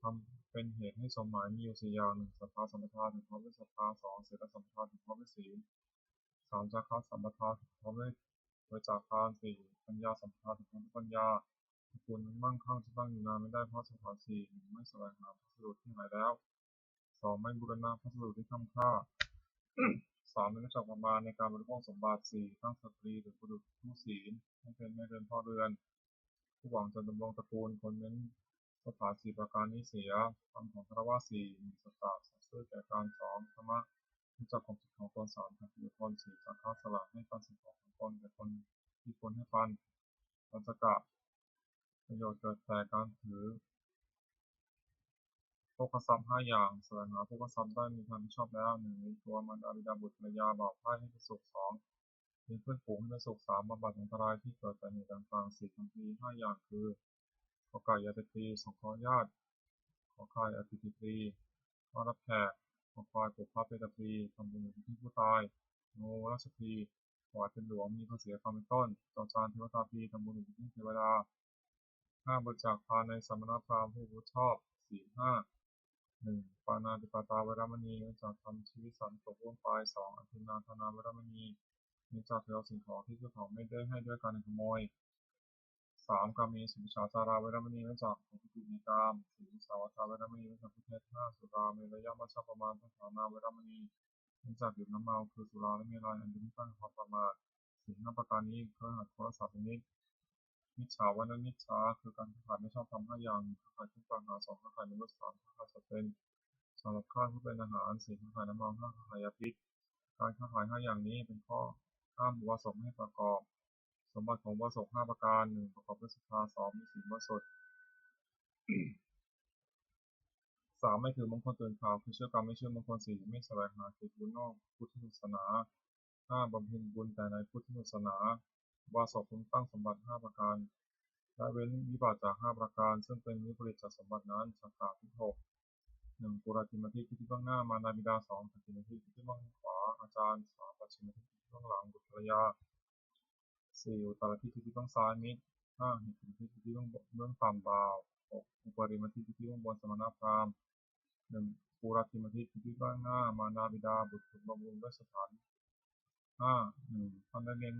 ทำเป็นเหตุให้สมหมายมีอยู่ 4 อย่าง 1ศรัทธาสัมปทาถึงพร้อมด้วยศรัทธา 2ศีลสัมปทาถึงพร้อมด้วยศีล 3จาคะสัมปทาถึงพร้อมด้วยบริจาคทาน 4ปัญญาสัมปทาถึงพร้อมด้วยปัญญาตระกูลนั้นมั่งคั่งจะตั้งอยู่นานไม่ได้เพราะสถานสี่ 1ไม่แสวงหาพัสดุที่หายแล้ว 2ไม่บูรณะพัสดุที่ค้ำค่า 3ไม่รู้จักประมาณในการบริโภคสมบัติ 4ตั้งสตรีหรือบุรุษผู้ศีลให้เป็นแม่เรือนพ่อเรือนผู้หวังจะดำรงตระกูลคนเน้นสถาน 4 ประการนี้เสียธรรมของคฤหัสถ์ 4 1สัตตะสัตย์ซื่อแก่การ 2ธรรมะรู้จักความผิดของตน 3ขัดขืนตน 4จาคะสละให้ปันสิ่งของตนแก่คนที่ควรให้ปัน ปัญจกะประโยชน์เกิดแต่การถือโภคทรัพย์ 5 อย่างแสวงหาโภคทรัพย์ได้มีทางที่ชอบแล้ว 1มีตัวมารดาบิดาบุตรภรรยาบ่าวพ่ายให้เป็นสุข 2มีเพื่อนฝูงให้เป็นสุข 3บำบัดอันตรายที่เกิดแต่เหตุต่างๆ 4ทำดี5 อย่างคือกอไก่ยาติตรีสงเคราะห์ญาติขอไข่อธิติตรีต้อนรับแขกขอควายปลูกพระเพตตรีทำบุญอุทิศที่ผู้ตายงูราชพีถวายเป็นหลวงมีพระเศียรคำเป็นต้นจอจานเทวตาพีทำบุญอุทิศที่เทวดา 5บริจาคทานในสมณพราหมณ์ผู้รู้ชอบ ศีล 5 1ปาณาติปาตาเวรมณีเว้นจากทำชีวิตสัตว์ตกล่วงไป 2อธินนาทานาเวรมณีเว้นจากถือเอาสิ่งของที่เจ้าของไม่ได้ให้ด้วยการขโมย 3กาเมสุมิจฉาจาราเวรมณีเว้นจากของผิดในกาม 4มุสาวาทาเวรมณีเว้นจากผู้เท็จ 5สุราเมรยมัชฌัปปมาทัฏฐานาเวรมณีเว้นจากดื่มน้ำเมาคือสุราและเมรัยอันเป็นที่ตั้งแห่งความประมาทศีล 5 ประการนี้เครื่องหัดโทรศัพท์เป็นนิจ มิจฉาวนามิจฉาคือการค้าขายไม่ชอบธรรม5 อย่าง 1ค้าขายเครื่องกลางหา 2ค้าขายมนุษย์ 3ค้าขายสัตว์เป็นสำหรับข้าผู้เป็นอาหาร 4ค้าขายน้ำมัน 5ค้าขายยาพิษ การค้าขาย5 อย่างนี้เป็นข้อห้ามอุบาสกไม่ให้ประกอบ สมบัติของอุบาสก5 ประการ 1ประกอบด้วยศรัทธา 2มีศีลบริสุทธิ์ 3ไม่ถือมงคลตื่นข่าวคือเชื่อกรรมไม่เชื่อมงคล 4ไม่แสวงหาเกียรติบุญนอกพุทธศาสนา 5บำเพ็ญบุญแต่ในพุทธศาสนาอุบาสกพึงตั้งสมบัติ 5 ประการละเว้นวิบัติจาก 5 ประการซึ่งเป็นวิปริตจากสมบัตินั้นสังขารที่ 6 1ปุราติมทิคิดที่เบื้องหน้ามารดาบิดา 2ปัจฉิมทิคิดที่เบื้องขวาอาจารย์ 3ปัจฉิมทิคิดที่เบื้องหลังบุตรภรรยา 4อุตตรทิคิดที่เบื้องซ้ายมิตร 5หิคิทิคิดที่เบื้องต่ำบ่าว 6อุปริมทิคิดที่เบื้องบนสมณพราหมณ์ 1ปุราติมทิคิดที่เบื้องหน้ามารดาบิดาบุตรถูกบำรุงด้วยสถาน 1. ท่านได้เลี้ย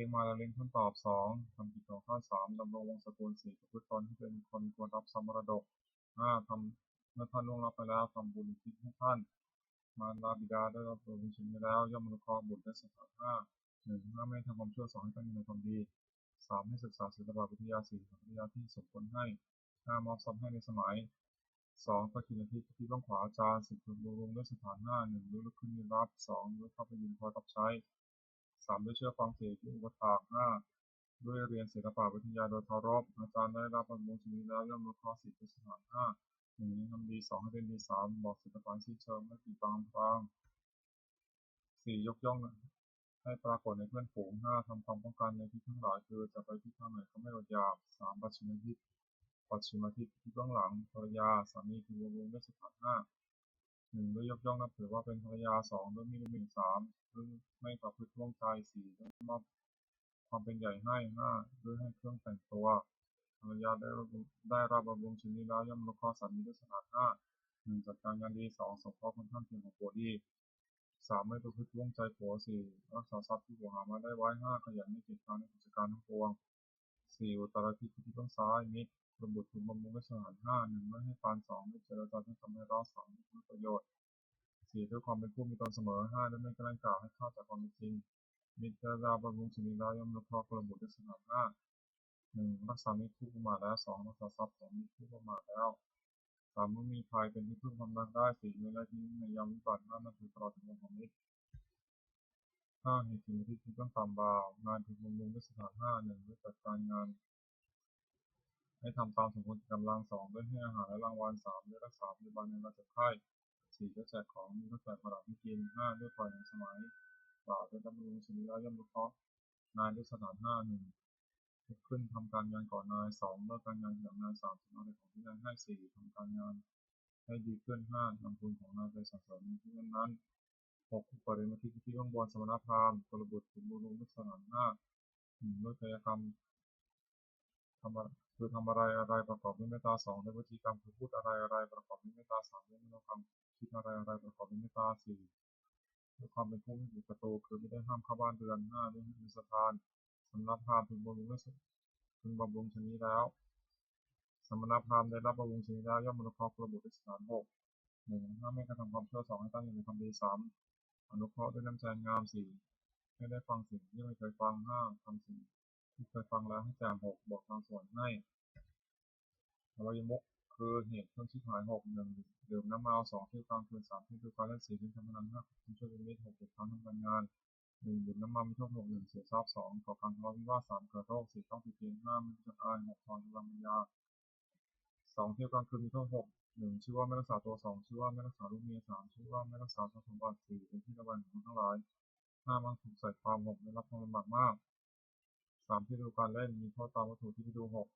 งมาแล้วเลี้ยงท่านตอบ 2. ทำกิจของท่าน 3. ดำรงวงศ์สกุล 4. ประพฤติตนให้เป็นคนควรรับทรัพย์มรดก 5. เมื่อท่านล่วงลับไปแล้วทำบุญอุทิศให้ท่านมารดาบิดาได้รับบุญชินแล้วย่อมอนุเคราะห์บุตรและสถาน 5. 1. ห้ามไม่ทำความชั่ว 2. ให้ตั้งอยู่ในความดี 3. ให้ศึกษาศิลปวิทยา 4. ทำปริญญาที่สมควรให้ 5. มอบทรัพย์ให้ในสมัย 2. ประกินอาทิตย์ที่บ้างขวาอาจารย์ 10. บำรุงด้วยสถาน 5. 1. ลุกขึ้นยืนรับ 2. ด้วยเข้าไปยืนคอยรับใช้ 3. ด้วยเชื่อฟัง 4. ด้วยอุปถาก 5. ด้วยเรียนศิลปวิทยาโดยเคารพอาจารย์ได้รับบำรุงชีวิตแล้วย่อมอนุเคราะห์ 10. ด้วยสถาน 5. 1. ให้ทำดี 2. ให้เป็นดี 3. บอกศิลปะสิ้นเชิงไม่ปิดบังอำพราง 4. ยกย่องให้ปรากฏในเพื่อนฝูง 5. ทำความป้องกันในที่ทั้งหลายคือจะไปที่ทางไหนก็ไม่อดอยาก 3. ปัจฉิมทิศที่เบื้องหลังภรรยาสามีคือบำรุงด้วยสถาน 5. 1. ด้วยยกย่องนับถือว่าเป็นภรรยา 2. ด้วยไม่ดูหมิ่น 3. ด้วยไม่ประพฤติร่วงใจ 4. ด้วยมอบความเป็นใหญ่ให้ 5. ด้วยให้เครื่องแต่งตัวภรรยาได้รับบำรุงชีวิตแล้วย่อมอนุเคราะห์สามีด้วยสถาน 5. 1. จัดการงานดี 2. สงเคราะห์คนข้างเคียงของผัวดี 3. ไม่ประพฤติร่วงใจผัว 4. รักษาทรัพย์ที่ผัวหามาได้ไว้ 5. ขยันไม่เกียจคร้านในกิจการทั้งปวง 4. อุตรทิศที่เบื้องซ้ายมิตรบุตรคุณบำรุงด้วยสถาน 5. 1. ไม่ให้ปาน 2. ไม่เจรจาที่ทำให้ร้าว 3. ไม่ผลประโยชน์ 4. ด้วยความเป็นผู้มีตนเสมอ 5. ด้วยไม่แกล้งกล่าวให้ข้าจากความเป็นจริงมิตรดาบำรุงชีวิตแล้วย่อมอนุเคราะห์กุลบุตรด้วยสถาน 5. 1. รักษามิตรผู้ประมาทแล้ว 2. รักษาทรัพย์ของมิตรผู้ประมาทแล้ว 3. เมื่อมีภัยเป็นที่พึ่งพำนักได้ 4. ไม่ละทิ้งในยามวิบัติ 5. นับถือตลอดถึงวันของมิตร 5. เหตุที่ต้องตามบ่าวงานถูกบำรุงด้วยสถาน 5. 1. ด้วยจัดการงานให้ทำตามสมควรกำลัง 2. ด้วยให้อาหารและรางวัล 3. ด้วยรักษาพยาบาลในเวลาเจ็บไข้ 4. ด้วยแจกของมีก็แจกประดับให้กิน 5. ด้วยปล่อยในสมัยบ่าวด้วยดำรงชีวิตแล้วย่อมรู้เคราะห์นายด้วยสถาน 5. 1. ลุกขึ้นทำการงานก่อนนาย 2. เลิกการงานหลังนาย 3. ทำอะไรของที่นายให้ 4. ทำการงานให้ดีขึ้น 5. นำบุญของนายไปสรรเสริญในที่นั้น 6. ปริมาทิที่ข้างบนสมณพราหมณ์กุลบุตรคุณบำรุงด้วยสถาน 5. 1. ด้วยกายกรรมคือทำอะไรประกอบด้วยเมตตา 2. ด้วยวจีกรรมคือพูดอะไรประกอบด้วยเมตตา 3. ด้วยมโนกรรมคิดอะไรประกอบด้วยเมตตา 4. ด้วยความเป็นผู้ไม่ผิดประตูคือไม่ได้ห้ามเข้าบ้านเรือน 5. ด้วยมีสถานสำนักพราหมณ์พึงบำรุงชนีแล้วสมณพราหมณ์ได้รับบำรุงชนีแล้วย่อมอนุเคราะห์กุลบุตรด้วยสถาน 6. 1. ห้ามไม่กระทำความชั่ว 2. ให้ตั้งอยู่ในความดี 3. อนุเคราะห์ด้วยน้ำใจงาม 4. ให้ได้ฟังสิ่งที่ไม่เคยฟัง 5. ทำสิ่งที่เคยฟังแล้วให้แจ่ม 6. บอกทางสวรรค์ให้อบายมุขคือเหตุเครื่องชิบหาย 6. 1. ดื่มน้ำเมา 2. เที่ยวกลางคืน 3. เที่ยวดูการเล่น 4. เล่นการพนัน 5. คุณช่วยเป็นมิตร 6. เก็บค้างทำการงาน 1. ดื่มน้ำเมามีโทษ 6. 1. เสียทรัพย์ 2. ก่อการทะเลาะวิวาท 3. เกิดโรค 4. ต้องติดเตียง 5. ไม่รู้จักอาย 6. ทอนกำลังปัญญา 2. เที่ยวกลางคืนมีโทษ 6. 1. ชื่อว่าไม่รักษาตัว 2. ชื่อว่าไม่รักษาลูกเมีย 3. ชื่อว่าไม่รักษาทรัพย์สมบัติ 4. เป็นที่ระแวงของคนทั้งหลาย 5. มักถูกใส่ความ 6. ได้รับความลำบากมาก 3. ที่ดูการเล่นมีโทษตามวัตถุที่ดู 6.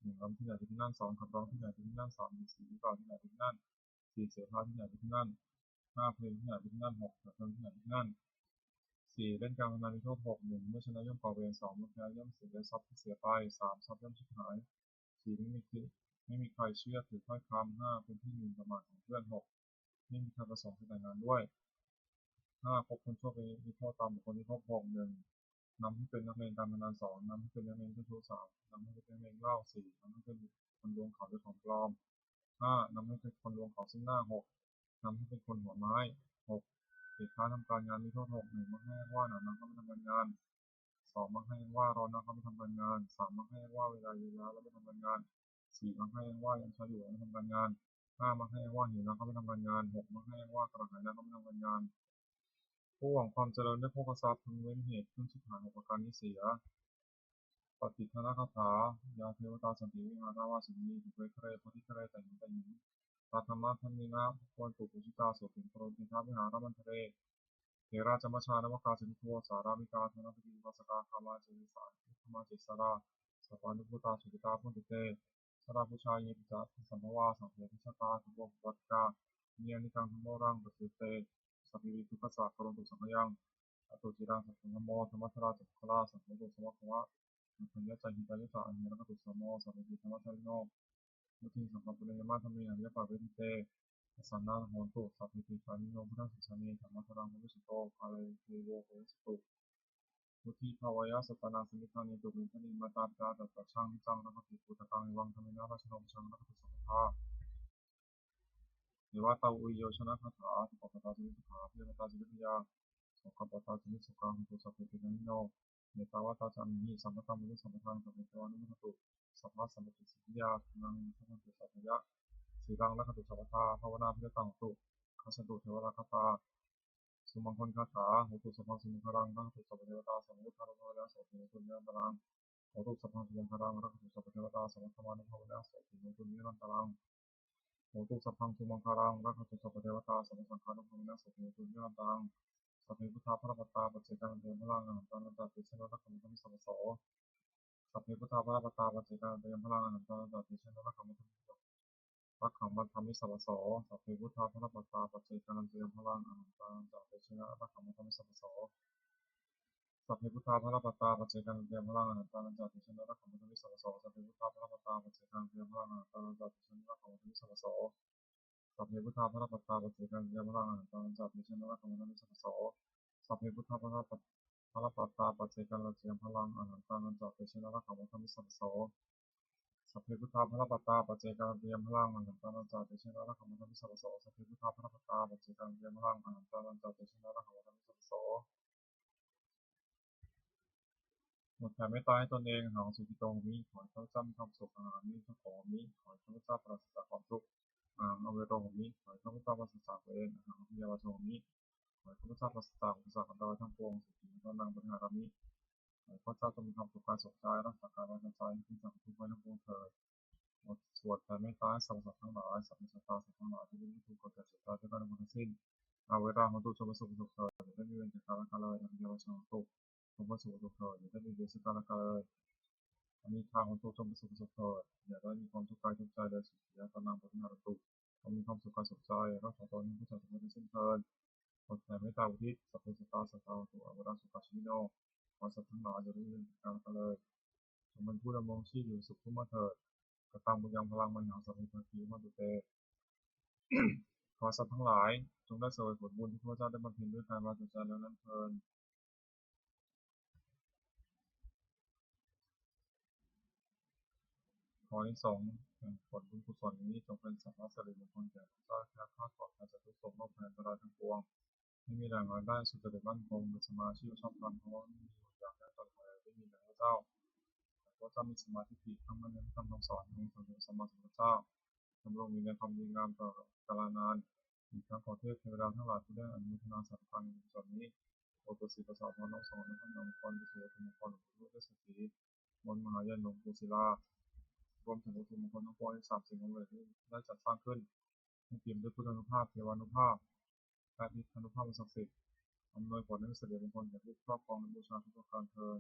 1. รำที่ไหนที่นั่น 2. ขับร้องที่ไหนที่นั่น 3. มีสีวิบากที่ไหนที่นั่น 4. เสียพาที่ไหนที่นั่น 5. เพลงที่ไหนที่นั่น 6. เพลงที่ไหนที่นั่น 4. เล่นการพนันมีโทษ 6. 1. เมื่อชนะย่อมก่อเวร 2. เมื่อแพ้ย่อมเสียทรัพย์ที่เสียไป 3. ทรัพย์ย่อมชิบหาย 4. ไม่มีใครเชื่อถือถ้อยคำ 5. เป็นที่หมิ่นประมาทของเพื่อน 6. ไม่มีใครประสงค์จะแต่งงานด้วย 5. คบคนชั่วเป็นมีโทษตามบุคคลที่คบ 6. 1. นำให้เป็นนักเลงการพนัน 2. นำให้เป็นนักเลงเจ้าชู้ 3. นำให้เป็นนักเลงเหล้า 4. นำให้เป็นคนลวงเขาด้วยของปลอม 5. นำให้เป็นคนลวงเขาซึ่งหน้า 6. นำให้เป็นคนหัวไม้ 6. เหตุค้าทำการงานมีโทษ 6. 1. มักให้ว่าหนานักเขาไม่ทำการงาน 2. มักให้ว่ารอนักเขาไม่ทำการงาน 3. มักให้ว่าเวลาเยอะแล้วไม่ทำการงาน 4. มักให้ว่ายังช้าอยู่แล้วไม่ทำการงาน 5. มักให้ว่าหิวนักเขาไม่ทำการงาน 6. มักให้ว่ากระหายนักเขาไม่ทำการงาน ผู้หวังความเจริญด้วยโภคทรัพย์พึงเว้นเหตุเครื่องชิบหาย 6 ประการนี้เสีย ปฏิฆนาคาถายาเทวตาสันติวิหาราวาสินีถูกเวทะเลโพธิทะเลแต่งแต่งหญิงตาธรรมะธรรมินะควรปลูกปุชิตาโสติโปรติทาวิหารมันทะเลเทราจมชานวกาสินโทสารามิกาธนปฏิวัสกาคามาเจริสารธรรมเจสราสปานุพุตาสุกิตาพุนติเตสราพุชายิจัตสัมภวาสังเวชชตาสุโภวัตกาเนียนิกังธรรมรังปสิเตสัพพิวิทุกัสสะกรณตุสังฆยังอตุจิรังสัพพะโมธรรมทราจักขลาสัพพะโตสวัคคะวะมัญญาใจหิตายะสะอันเนรกตุสมโมสัพพิธรรมชาริโนมุทิสัมปปุเรยมะธรรมีอริยปาเวทิเต สันนาโหตุสัพพิติคานิโนพุทธสิสานีธรรมะทรังพุทธสุโตกาเลเทโวโหสตุพุทธิภาวายะสัตตนาสมิทานิตุมิทานิมาตาตาตัตช่างนิจังนักติปุตตังวังธรรมินาราชนมชังนักติสัพพะเทวตาอุยโยชนะคาถาสุปปตาจิตถาเทวตาจิตวิยาสุขปตาจิตสุขังตุสัพพิติคานิโนเนตาวตาจามิสัมปตามุสัมปทานสัพพิเทวานุมตุสัพพะสัมปติสิทธิยานังสัพพะตุสัพพยะสีรังนักตุสัพพะภาวนาพิจตังตุขัสตุเทวราคตาสุมังคลคาถาโหตุสัพพะสุมังคลังนักตุสัพพเทวตาสมุทธารุภวะโสติมุตุญญาตรังโหตุสัพพะสุมังคลังนักตุสัพพเทวตาสมุทธารุภวะโสติมุตุญญาตรังโหตุสัพพังสุมังคลังนักตุสัพพเทวตาสมุทธารุภวะโสติมุตุญญาตรังสัพเพพุทธาพระปัตตาปัจเจกังเตมพลังอหันตานันตติชนะรักขมุตมิสัพพโสสัพเพพุทธาพระปัตตาปัจเจกังเตมพลังอหันตานันตติชนะรักขมุตมิรักขมัตธรรมิสัพพโสสัพเพพุทธาพระปัตตาปัจเจกังเตมพลังอหันตานันตติชนะรักขมุตมิสัพพโสสัพเพพุทธาพระปัตตาปัจเจกังเตมพลังอหันตานันตติชนะรักขมุตมิสัพพโสสัพเพพุทธาพระปัตตาปัจเจกังเตมพลังอหันตานันตติชนะรักขมุตมิสัพพโสสัพเพพุทธาพระปัตตาปัจเจกังเตมพลังอหันตานันตติชนะรักขมุตมิสัพพโสสัพเพพุทธาพระปัตตาปัจเจกังเตมพลังอหันตานันตติชนะรักขมุตมิสัพพโสสัพเพพุทธาพระปัตตาปัจเจกังเตมพลังอหันตานันตติชนะรักขมุตมิสัพพโสสัพเพพุทธาพระปัตตาปัจเจกังเตมพลังอหันตานันตติชนะรักขมุตมิสัพพโสหมดแผ่เมตตาให้ตนเองหังสุขิโตมิขอให้ข้าพเจ้ามีความสุขอาหารมิทุกขมิขอให้ข้าพเจ้าปราศจากความทุกข์อเวโรมิขอให้ข้าพเจ้าปราศจากเวรอภิยาวโทมิขอให้ข้าพเจ้าปราศจากอุปสรรคอันตรายทั้งปวงสุขีพระนางบริหารมิขอให้ข้าพเจ้าจงมีความสุขกายสุขใจรักษากายรักษาใจให้พ้นจากทุกข์ไว้ทั้งปวงเถิดบทสวดแผ่เมตตาให้สรรพสัตว์ทั้งหลายสรรพสัตว์ทั้งหลายที่ไม่ถูกกฎเกิดสุดท้ายด้วยกันทั้งสิ้นเวลาของตุจงประสบสุขเถิดอย่าได้มีเวรจากการละกันเลยอภิยาวโทตุจงประสบสุขเถิดอย่าได้มีเวรจากการละกันเลยอันนี้ทางของตุจงประสบสุขเถิดอย่าได้มีความทุกข์กายทุกข์ใจเลยสุขีพระนางบริหารตุจงมีความสุขกายสุขใจรักษาตนให้ผู้ชายทั้งสิ้นเถิดบทแผ่เมตตาอุทิศสัพเพสัตตาสัตตาตุอวราสุขชิโนขอสัตว์ทั้งหลายอย่าได้มีเวรจากการละกันเลยจงเป็นผู้ดำรงชีพอยู่สุขผู้มาเถิดกตังบุญยังพลังมันหาสัพพิทักขีมาตุเต ขอสัตว์ทั้งหลายจงได้เสวยผลบุญที่พระเจ้าได้บำเพ็ญด้วยกายวาจาใจแล้วนั้นเพลินขอที่สองแห่งผลบุญกุศลนี้จงเป็นสัพพะสิริมงคลแก่พระเจ้าแค่ข้าขอการจะทุกข์โศกโรคภัยอันตรายทั้งปวงไม่มีแหล่งรายได้สุจริตมั่นคงเป็นสมาชิกชอบธรรมเพราะว่าไม่มีอยากได้ตนเลยไม่มีแหล่งพระเจ้าพระเจ้ามีสมาธิผิดทั้งมันนั้นทำคำสอนของสมเด็จสัมมาสัมพุทธเจ้าดำรงอยู่ในความดีงามต่อกาลนานอีกทั้งขอเทพเทวดาทั้งหลายที่ได้อนุโมทนาสาธุการในส่วนนี้โปรดประสิทธิ์ประสาทพรน้องสองในพระนามพรดิสุวัฒนพรหลวงพ่อฤาษีมนมหายันหลวงปู่ศิลารวมถึงวัตถุมงคลทั้งปวงที่สามสิ่งของเหล่านี้ได้จัดสร้างขึ้นให้เปี่ยมด้วยพุทธานุภาพเทวานุภาพและทิพยานุภาพศักดิ์สิทธิ์อำนวยผลให้เสด็จมงคลแก่ผู้ครอบครองและบูชาทุกประการเทอญ